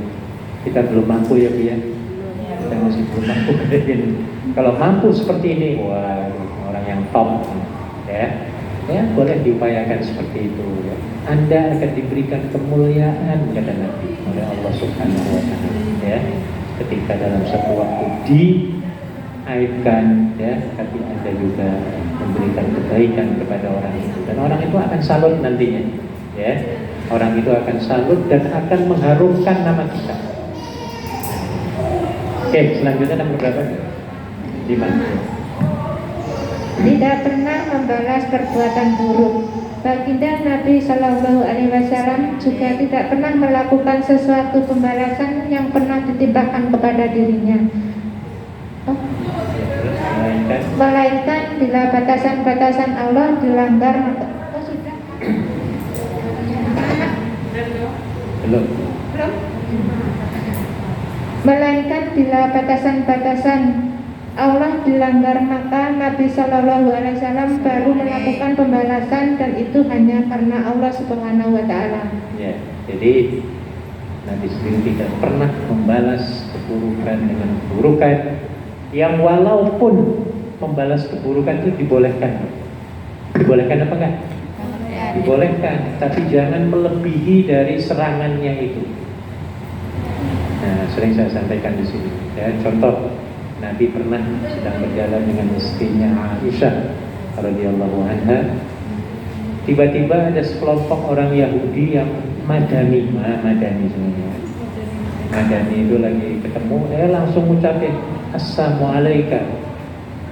Kita belum mampu, ya, Bu, ya. Kita masih belum mampu kayak gini. Kalau mampu seperti ini, wah, orang yang top, ya. Ya, boleh diupayakan seperti itu, ya. Anda akan diberikan kemuliaan, kata Nabi, oleh Allah Subhanahu wa Ta'ala, ya. Ketika dalam satu waktu diaibkan, ya, tapi Anda juga memberikan kebaikan kepada orang itu, dan orang itu akan salut nantinya, ya. Orang itu akan salut dan akan mengharumkan nama kita. Oke, selanjutnya nomor berapa? 5. Tidak pernah membalas perbuatan buruk. Baginda Nabi Shallallahu Alaihi Wasallam juga tidak pernah melakukan sesuatu pembalasan yang pernah ditimpakan kepada dirinya, melainkan bila batasan-batasan Allah dilanggar. Belum. Melainkan bila batasan-batasan Allah dilanggar, maka Nabi Shallallahu Alaihi Wasallam baru melakukan pembalasan, dan itu hanya karena Allah Subhanahu Wa Taala. Ya, jadi Nabi sendiri tidak pernah membalas keburukan dengan keburukan, yang walaupun membalas keburukan itu dibolehkan. Dibolehkan apa enggak? Dibolehkan, tapi jangan melebihi dari serangannya itu. Nah, sering saya sampaikan di sini. Ya, contoh, Nabi pernah sedang berjalan dengan istrinya Aisyah radhiyallahu anha. Tiba-tiba ada sekelompok orang Yahudi yang madani sebenarnya. Madani itu lagi ketemu, langsung ngucapin Assalamualaikum.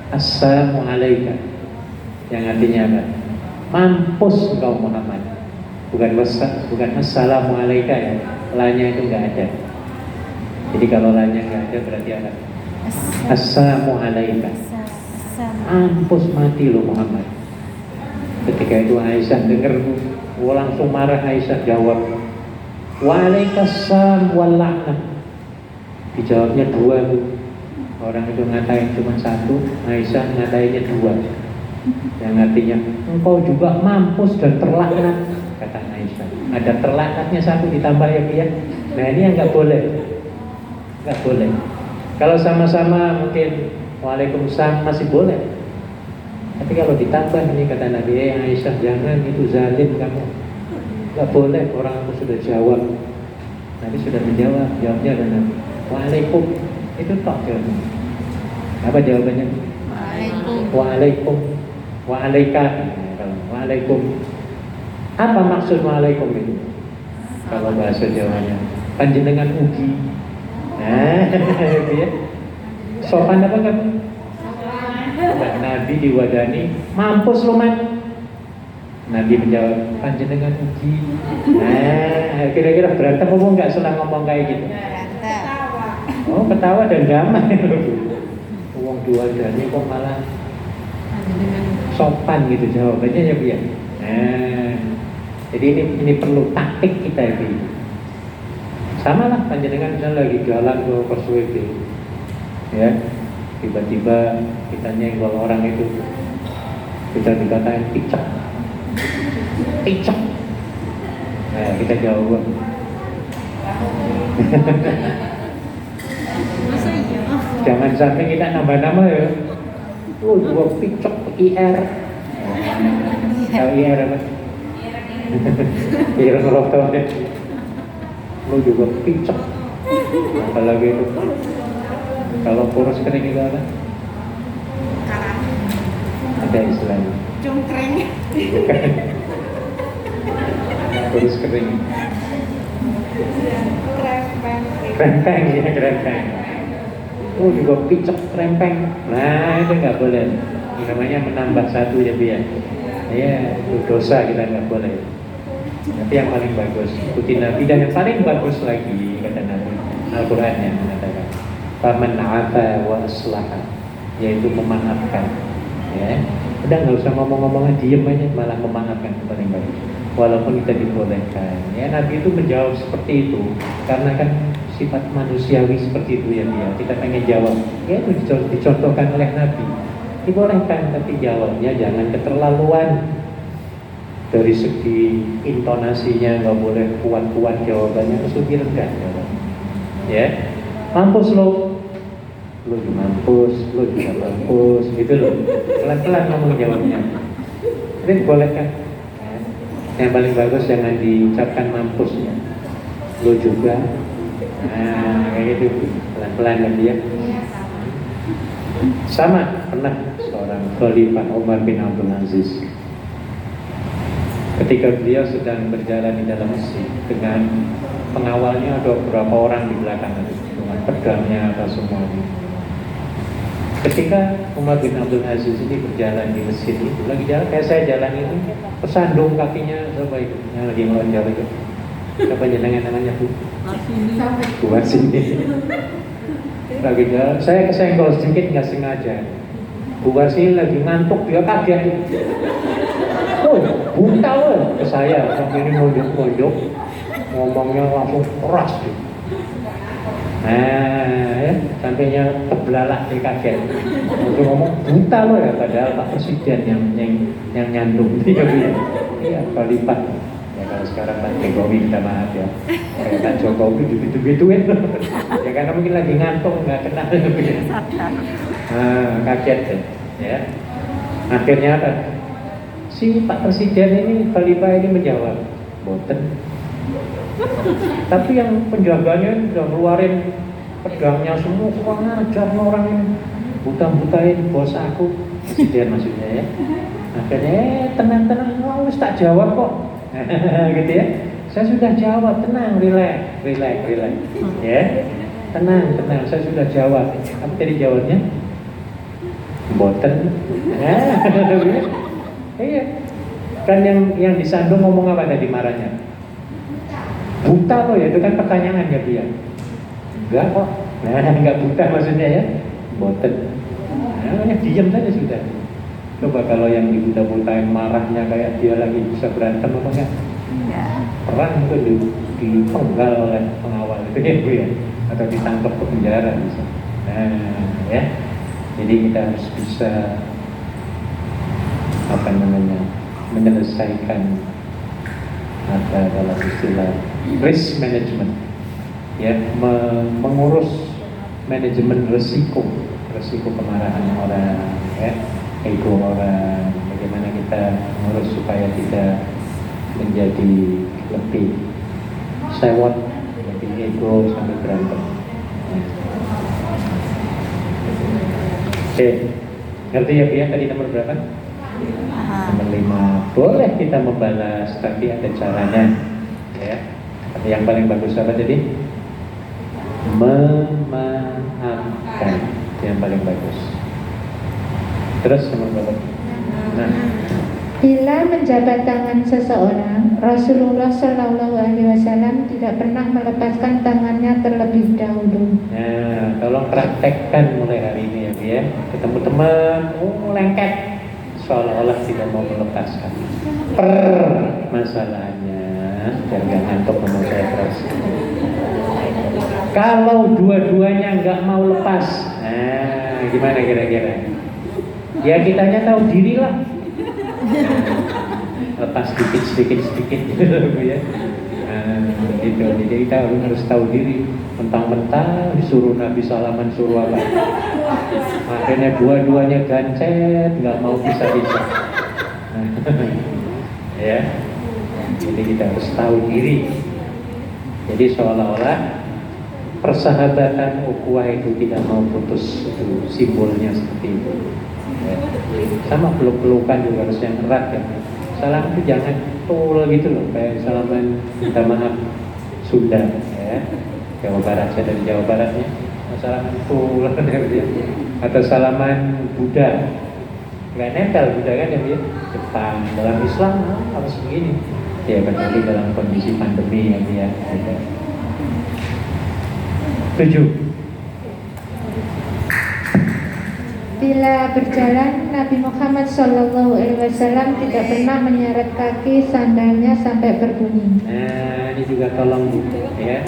Assalamualaikum. Yang artinya apa? Mampus engkau Muhammad. Bukan Assalamualaikum ya. Lanya itu enggak ada. Jadi kalau lanya enggak ada berarti apa? Assalamualaikum. Mampus mati lo Muhammad. Ketika itu Aisyah dengar, langsung marah. Aisyah jawab, Waalaikumsalam wal la'nah. Dijawabnya dua tuh. Orang itu ngatain cuma satu, Aisyah ngatainnya dua. Yang artinya engkau juga mampus dan terlaknat, kata Aisyah. Ada terlaknatnya satu ditambah ya dia. Nah ini yang nggak boleh, nggak boleh. Kalau sama-sama mungkin Waalaikumsalam masih boleh. Tapi kalau ditambah ini kata Nabi Aisyah, jangan, itu zalim kamu. Gak boleh, orang aku sudah jawab. Nabi sudah menjawab, jawabnya adalah Waalaikum. Itu tak jawabnya. Apa jawabannya? Waalaikum. Waalaikum. Waalaikum. Apa maksud Waalaikum itu? Kalau bahasa Jawanya panjenengan ugi. Nah, ya. Sopan apa kamu? Nabi diwadani, mampus lu man. Nabi menjawab, panjenengan uji. Nah, kira-kira berantem apa enggak setelah ngomong kayak gitu? Oh, ketawa dan damai. Uang diwadani kok malah sopan gitu jawabannya ya biar. Nah, jadi ini perlu taktik kita itu. Sama lah panjenengan misalnya lagi jalan ke Pasuruan, ya. Tiba-tiba kita nyenggol orang itu, kita dikatain picak. Nah, kita jawab. Jangan sampai kita nambah nama ya. Dua picak IR. Tahu IR apa? IR ngerokok. Lu juga picak. Apalagi itu. Kalau kurus kering itu apa? Ada istilahnya. Cungkreng. Kurus kering. Krempeng ya, krempeng. Oh juga picok krempeng. Nah itu nggak boleh. Ini namanya menambah satu ya biar. Ya itu dosa, kita nggak boleh. Tapi yang paling bagus ikuti Nabi, dan yang paling bagus lagi kata Nabi Al-Quran yang mengatakan faman afa wa aslaha, yaitu memaafkan. Ya, udah nggak usah ngomong-ngomong, diem aja, malah memaafkan itu paling bagus. Walaupun kita dibolehkan. Ya Nabi itu menjawab seperti itu karena kan sifat manusiawi seperti itu ya dia. Kita pengen jawab, ya itu dicontohkan oleh Nabi. Dibolehkan, tapi jawabnya jangan keterlaluan. Dari segi intonasinya nggak boleh kuat-kuat jawabannya, terus lebih rendah jawabannya. Ya, mampus lo juga mampus, lo juga mampus, gitu loh. Pelan-pelan ngomong jawabnya. Ini boleh kan? Ya. Yang paling bagus jangan diucapkan mampusnya. Lo juga. Nah, kayak gitu. Pelan-pelan kan dia. Sama pernah seorang Khalifah Umar bin Abdul Aziz. Ketika beliau sedang berjalan di dalam masjid dengan pengawalnya, ada beberapa orang di belakang dengan pedangnya atau semuanya. Ketika Umar bin Abdul Aziz ini berjalan di masjid itu, lagi jalan kayak saya jalan ini, kesandung kakinya, coba itu yang lagi melonjak itu. Apa jenengan namanya Bu? Buat sini. Lagi jalan, saya kesenggol sedikit nggak sengaja. Bu Warsi lagi ngantuk, dia kaget. Oh, buta loh ke saya, sampai ini mojok-mojok, ngomongnya langsung keras gitu. Nah, ya, sampainya terbelalak dia kaget. Waktu ngomong buta loh ya, padahal Pak Presiden yang nyandung dia ya. Iya, Khalifah. Ya kalau sekarang Pak Jokowi minta maaf ya. Kayak Pak Jokowi gitu-gituin. Ya karena mungkin lagi ngantuk, nggak kenal gitu ya. Nah, kaget deh, ya. Akhirnya apa? Si Pak Presiden ini, Khalifah ini menjawab, boten. Tapi yang penjaganya udah ngeluarin pedangnya semua, kurang ajar orang ini, buta-butain bos aku, Presiden maksudnya ya. Akhirnya tenang-tenang, wis tak jawab kok. Gitu ya. Saya sudah jawab, tenang, relax. Ya. Tenang, saya sudah jawab. Apa tadi jawabnya? Boten. Iya. Kan yang disandung ngomong apa tadi marahnya? Buta kok ya, itu kan pertanyaan ya dia. Enggak kok. Nah, enggak buta maksudnya ya. Boten. Nah, diam saja sudah. Coba kalau yang dibuta-butain marahnya kayak dia lagi bisa berantem apa enggak? Perang itu dipenggal oleh pengawal itu ya Bu ya, atau ditangkap ke penjara bisa. Nah ya, jadi kita harus bisa menyelesaikan ada dalam istilah risk management ya, mengurus manajemen risiko kemarahan orang ya, ego orang, bagaimana kita mengurus supaya tidak menjadi lebih sewot, lebih ego sampai berantem. Oke, ngerti ya Bia tadi nomor berapa? Nomor 5. Boleh kita membalas, tapi ada caranya ya. Yang paling bagus apa tadi? Memaafkan, yang paling bagus. Terus nomor berapa? Nah, bila menjabat tangan seseorang, Rasulullah Shallallahu Alaihi Wasallam tidak pernah melepaskan tangannya terlebih dahulu. Nah, tolong praktekkan mulai hari ini ya, ya. Ketemu teman, lengket, seolah-olah tidak mau melepaskan. Masalahnya, jangan ngantuk ngomong saya terus. Kalau dua-duanya nggak mau lepas, nah, gimana kira-kira? Ya kitanya tahu diri lah. Lepas sedikit gitu ya. Gitu. Jadi kita harus tahu diri. Mentang-mentang disuruh Nabi salaman suruh apa? Akhirnya dua-duanya gancet, nggak mau pisah-pisah. Ya. Jadi kita harus tahu diri. Jadi seolah-olah persahabatan ukhuwah itu tidak mau putus, itu simbolnya seperti itu. Ya. Sama peluk-pelukan juga harus yang erat ya. Salam itu jangan tul gitu loh, kayak salaman minta maaf Sunda ya. Jawa Barat, saya dari Jawa Baratnya. Salaman tul atau salaman Buddha. Nggak nempel Buddha kan ya, Jepang. Dalam Islam harus begini. Ya kecuali dalam kondisi pandemi ya dia. Gitu. 7. Bila berjalan, Nabi Muhammad Shallallahu Alaihi Wasallam tidak pernah menyeret kaki sandalnya sampai berbunyi. Nah, ini juga tolong Bu, ya.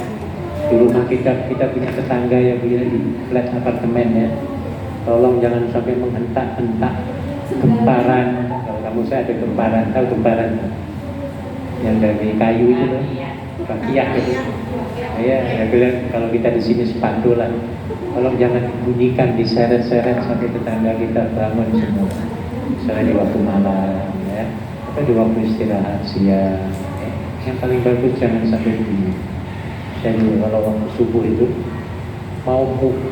Di rumah kita punya tetangga yang punya di flat apartemen ya. Tolong jangan sampai menghentak-hentak gemparan. Kalau kamu saya ada gemparan, tahu gemparan? Yang dari kayu itu loh, kakiak itu. Ya bilang kalau kita di sini sepatu lah. Tolong jangan bunyikan, diseret-seret sampai tetangga kita bangun semua. Misalnya di waktu malam, ya, atau di waktu istirahat siang. Ya. Yang paling bagus jangan sampai bunyi. Saya dulu kalau waktu subuh itu mau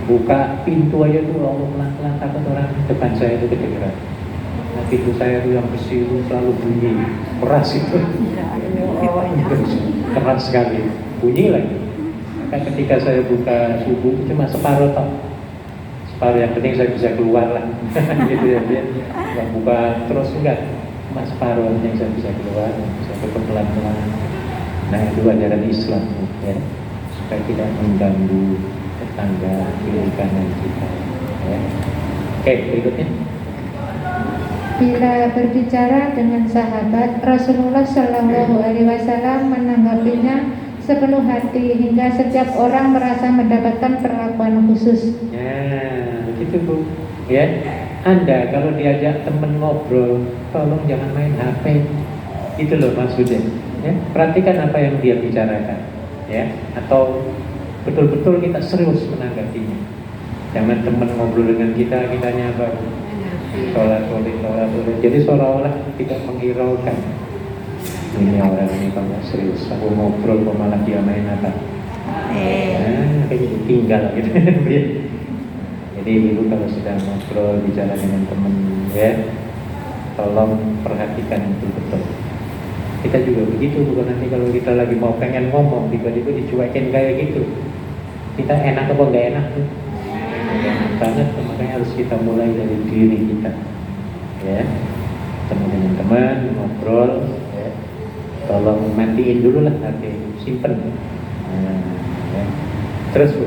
buka pintu aja tuh, Allah pelan-pelan takut orang depan saya itu kedengeran. Nah, pintu saya itu yang besi itu selalu bunyi, keras itu, keras sekali, bunyi lagi. Kan ketika saya buka subuh cuma separuh toh, separuh yang penting saya bisa keluar lah, gitu ya dia. Nggak buka terus enggak, cuma separuh yang saya bisa keluar, bisa pelan-pelan. Nah itu ajaran Islam ya, supaya tidak mengganggu tetangga kiri kanan kita. Ya. Oke berikutnya. Bila berbicara dengan sahabat, Rasulullah Shallallahu Alaihi Wasallam menanggapinya sepenuh hati hingga setiap orang merasa mendapatkan perlakuan khusus. Nah, begitu Bu. Ya, Anda kalau diajak temen ngobrol, tolong jangan main HP. Itu loh maksudnya. Ya, perhatikan apa yang dia bicarakan. Ya, atau betul-betul kita serius menanggapinya. Jangan temen ngobrol dengan kita, kitanya apa? Sholat. Jadi seolah-olah tidak menghiraukan. Ini orang ini kalau serius, aku ngobrol kok malah dia main apa? Nah, kayak tinggal gitu. Jadi dulu kalau sedang ngobrol bicara dengan teman ya, tolong perhatikan betul-betul. Kita juga begitu, bukan nanti kalau kita lagi mau pengen ngomong tiba-tiba dicuekin kayak gitu, kita enak apa nggak enak tuh? Enak banget, makanya harus kita mulai dari diri kita, ya. Teman dengan teman ngobrol, ya. Tolong matiin dulu lah, nanti simpen. Ya. Terus Bu.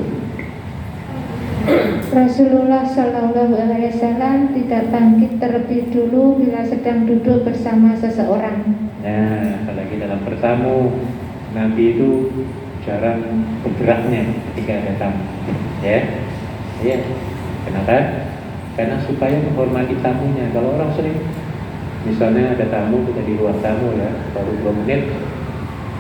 Rasulullah Shallallahu Alaihi Wasallam tidak bangkit terlebih dulu bila sedang duduk bersama seseorang. Nah, apalagi dalam bertamu, Nabi itu jarang bergeraknya ketika ada tamu, ya. Iya. Kenapa? Karena supaya menghormati tamunya. Kalau orang sering, misalnya ada tamu, kita di ruang tamu ya, baru 2 menit,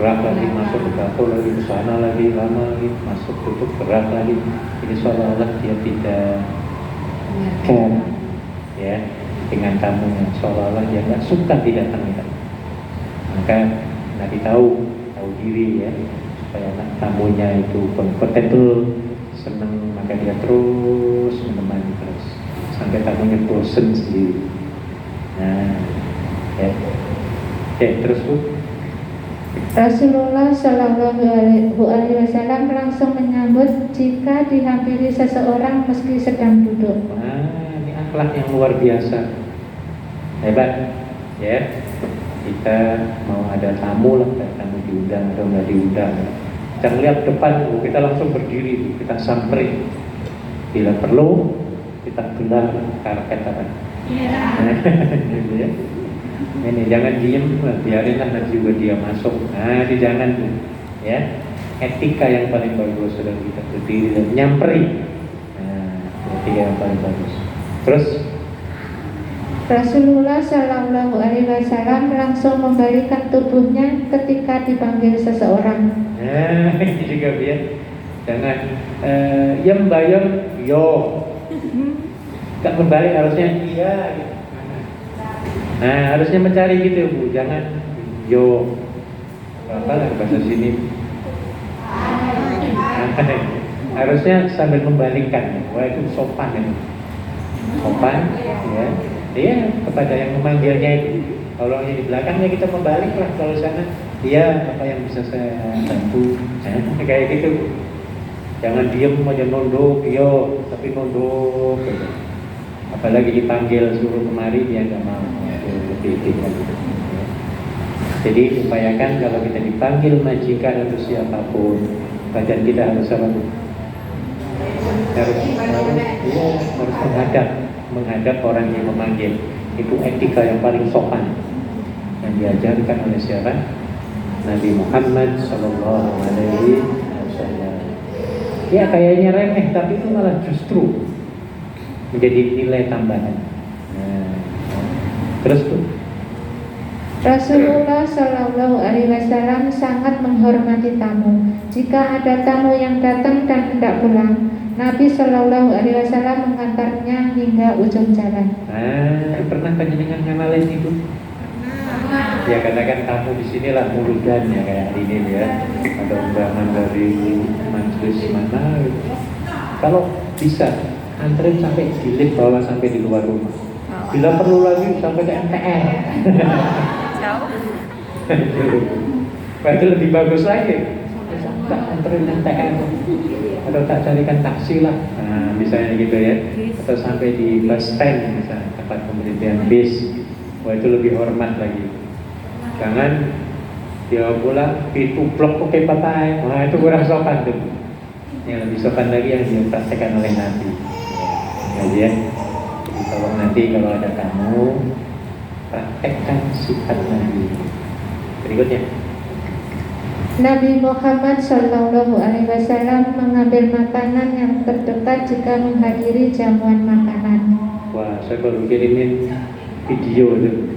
gerak lagi, masuk ke dapur lagi, ke sana lagi, lama lagi, masuk, tutup, gerak lagi. Ini seolah-olah dia tidak care, ya, dengan tamunya, seolah-olah dia nggak suka didatangi. Maka Nabi tahu diri ya, supaya anak tamunya itu comfortable, senang, maka dia terus menemani terus sampai tamunya bosen sendiri. Nah, ya, oke, terus Bu. Rasulullah Shallallahu Alaihi Wasallam langsung menyambut jika dihampiri seseorang meski sedang duduk. Nah, ini akhlak yang luar biasa, hebat, ya. Kita mau ada tamu lah, kayak tamu diundang atau nggak diundang, kita melihat depan, kita langsung berdiri, kita samperin. Bila perlu, kita gelar karpet apa? Gitu ya. Ini jangan diem, biarinlah nanti juga dia masuk. Nah, ini jangan, ya. Etika yang paling bagus sudah kita berdiri dan nyamperin. Nah, etika yang paling bagus. Terus Rasulullah Shallallahu Alaihi Wasallam langsung membalikan tubuhnya ketika dipanggil seseorang. nah, ini juga biar jangan yang bayar yo, gak berbalik, harusnya iya gitu. Nah, harusnya mencari gitu Bu, jangan yo apa lah bahasa sini. Harusnya sambil membalikkan, wah itu sopan ya. Sopan, ya. Dia kepada yang memanggilnya itu. Kalau yang di belakangnya kita membalik lah, kalau sana dia apa yang bisa saya bantu, kayak gitu. Jangan diem aja nunduk, yo, tapi nunduk gitu. Apalagi dipanggil suruh kemari dia nggak mau, lebih gitu. Jadi upayakan kalau kita dipanggil majikan atau siapapun, badan kita harus apa? Harus menghadap orang yang memanggil. Itu etika yang paling sopan yang diajarkan oleh siapa? Nabi Muhammad Sallallahu Alaihi Wasallam. Ya kayaknya remeh, tapi itu malah justru menjadi nilai tambahan. Nah, terus tuh. Rasulullah Shallallahu Alaihi Wasallam sangat menghormati tamu. Jika ada tamu yang datang dan hendak pulang, Nabi Shallallahu Alaihi Wasallam mengantarnya hingga ujung jalan. Pernah panjenengan ngamalin itu? Ya katakan tamu di sinilah muludan ya kayak hari ini ya. Ada undangan dari majelis mana? Kalau bisa anterin sampai di lift bawah sampai di luar rumah. Bila perlu lagi sampai ke MTR. Berarti lebih bagus lagi. Tak anterin MTR atau tak carikan taksi lah. Nah, misalnya gitu ya. Atau sampai di bus stand misalnya tempat pemberhentian bis. Wah itu lebih hormat lagi. Jangan dia pulang pintu blok oke papai. Wah itu kurang sopan tuh. Yang lebih sopan lagi yang dipraktekkan oleh Nabi. Ya. Jadi tolong nanti kalau ada tamu praktekkan sifat Nabi. Berikutnya. Nabi Muhammad Shallallahu Alaihi Wasallam mengambil makanan yang terdekat jika menghadiri jamuan makanan. Wah, saya baru kirimin video itu,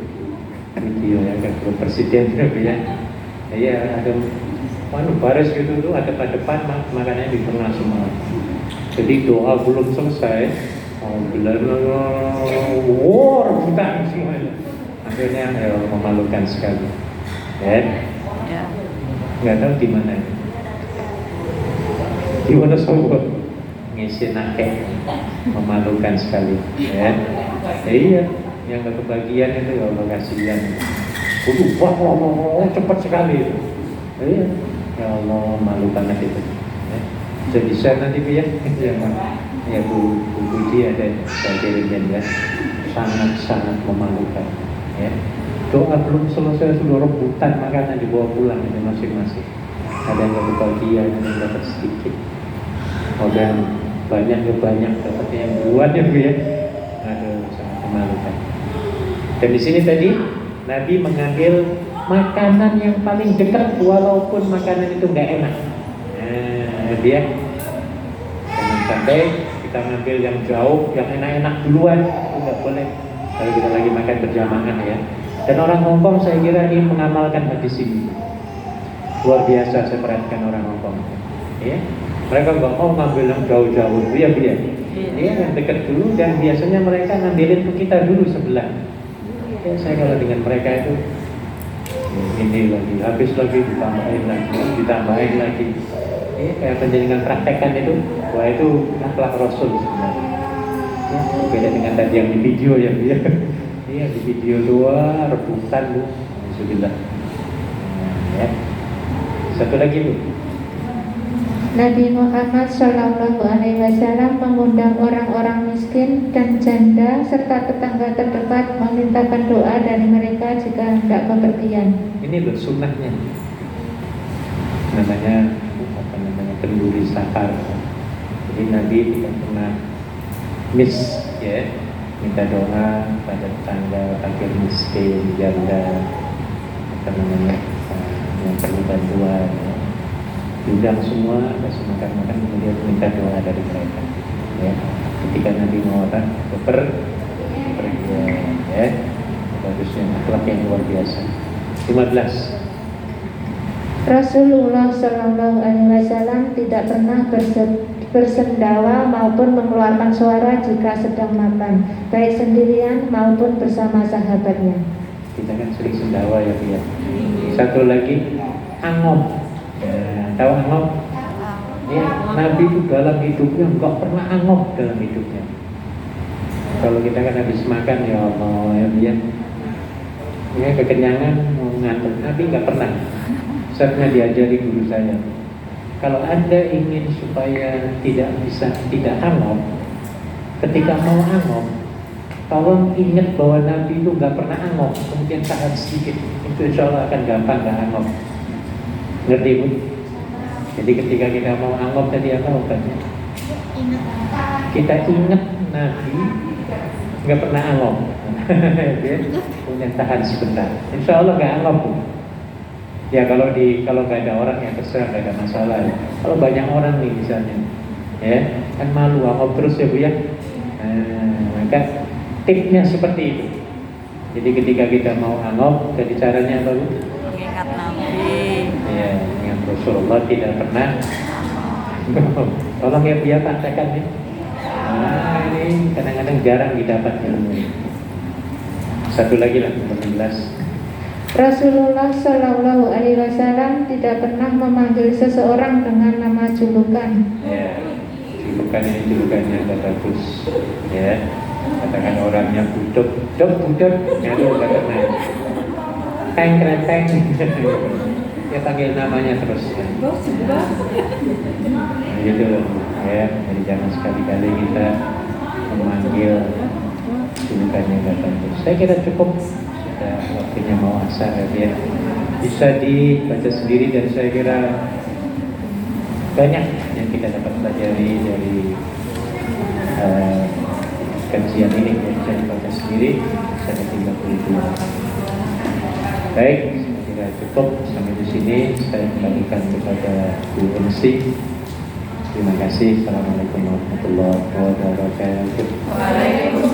ya kan presiden ya. Iya ada, baris gitu tuh ada pada depan makanannya di tengah semua. Jadi doa belum selesai, rebutan semuanya. Akhirnya memalukan sekali. Ya. Nggak tahu di mana. Di Wonosobo ngisi nakek, memalukan sekali. Ya. Iya. yang gak kebagian itu ya Allah kasihan. Wah, cepat sekali itu. Iya, ya Allah malu banget itu. Jadi share nanti Bu ya. Ya Bu Budi ada bagian ya. Sangat memalukan. Ya. Doa belum selesai sudah rebutan makanan dibawa pulang itu masing-masing. Ada yang kebagian, ada yang dapat sedikit. Ada yang banyak dapatnya yang duluan ya Bu ya. Aduh, sangat memalukan. Dan di sini tadi Nabi mengambil makanan yang paling dekat walaupun makanan itu nggak enak. Nah, dia jangan sampai kita ngambil yang jauh, yang enak-enak duluan, itu nggak boleh. Kalau kita lagi makan berjamaah ya. Dan orang Hongkong saya kira ini mengamalkan hadis ini. Luar biasa saya perhatikan orang Hongkong. Ya, mereka nggak mau ngambil yang jauh-jauh, ya. Dia yang dekat dulu dan biasanya mereka ngambilin ke kita dulu sebelah. Ya, saya kalau dengan mereka itu ini lagi, habis lagi, ditambahin lagi. Ini kayak penjaringan praktekkan itu, wah itu akhlak Rasul sebenarnya. Ya, beda dengan tadi yang di video ya, iya di video dua rebutan Bu, alhamdulillah. Ya, satu lagi Bu. Nabi Muhammad SAW mengundang orang-orang miskin dan janda serta tetangga terdekat memintakan doa dari mereka jika hendak bepergian. Ini loh sunnahnya, namanya kenduri safar. Jadi Nabi tidak pernah miss ya, minta doa pada tetangga, fakir miskin, janda, yang perlu bantuan. Diundang semua, kasih makan-makan, kemudian minta doa dari mereka. Ya, ketika Nabi mau orang bepergian, ya, bagusnya akhlak yang luar biasa. 15. Rasulullah SAW tidak pernah bersendawa maupun mengeluarkan suara jika sedang makan, baik sendirian maupun bersama sahabatnya. Kita kan sering sendawa ya, Bu ya. Satu lagi, angop. Tahu angop? Ya, Nabi itu dalam hidupnya enggak pernah angop dalam hidupnya. Kalau kita kan habis makan ya Allah ya kekenyangan mau ngantuk, Nabi enggak pernah. Sebenarnya diajari guru saya. Kalau Anda ingin supaya tidak angop, ketika mau angop, tolong ingat bahwa Nabi itu enggak pernah angop, kemudian tahan sedikit, itu insya Allah akan gampang enggak angop. Ngerti Bu? Jadi ketika kita mau angop tadi apa obatnya? Kita ingat Nabi nggak pernah angop. Kemudian tahan sebentar. Insya Allah nggak angop Bu. Ya kalau nggak ada orang yang terserah, nggak ada masalah. Ya. Kalau banyak orang nih misalnya, ya kan malu angop terus ya Bu ya. Maka tipsnya seperti itu. Jadi ketika kita mau angop, jadi caranya apa Bu? Mengingat Nabi. Ya, yang Rasulullah tidak pernah. Tolong ya biar praktekkan ya. Ini kadang-kadang jarang didapat ilmu. Satu lagi lah, 15. Rasulullah SAW tidak pernah memanggil seseorang dengan nama julukan. Ya, julukan ini julukannya agak bagus. Ya, katakan orangnya budok, nyadu agak pernah. Teng. Ya panggil namanya terus ya. Gitu loh ya. Jadi jangan sekali-kali kita memanggil julukannya nggak bagus. Saya kira cukup, sudah waktunya mau asar ya. Bisa dibaca sendiri dan saya kira banyak yang kita dapat pelajari dari kajian ini. Bisa dibaca sendiri, bisa ditinggal. Baik, saya cukup sampai di sini. Saya kembalikan kepada Bu MC. Terima kasih. Assalamualaikum warahmatullahi wabarakatuh.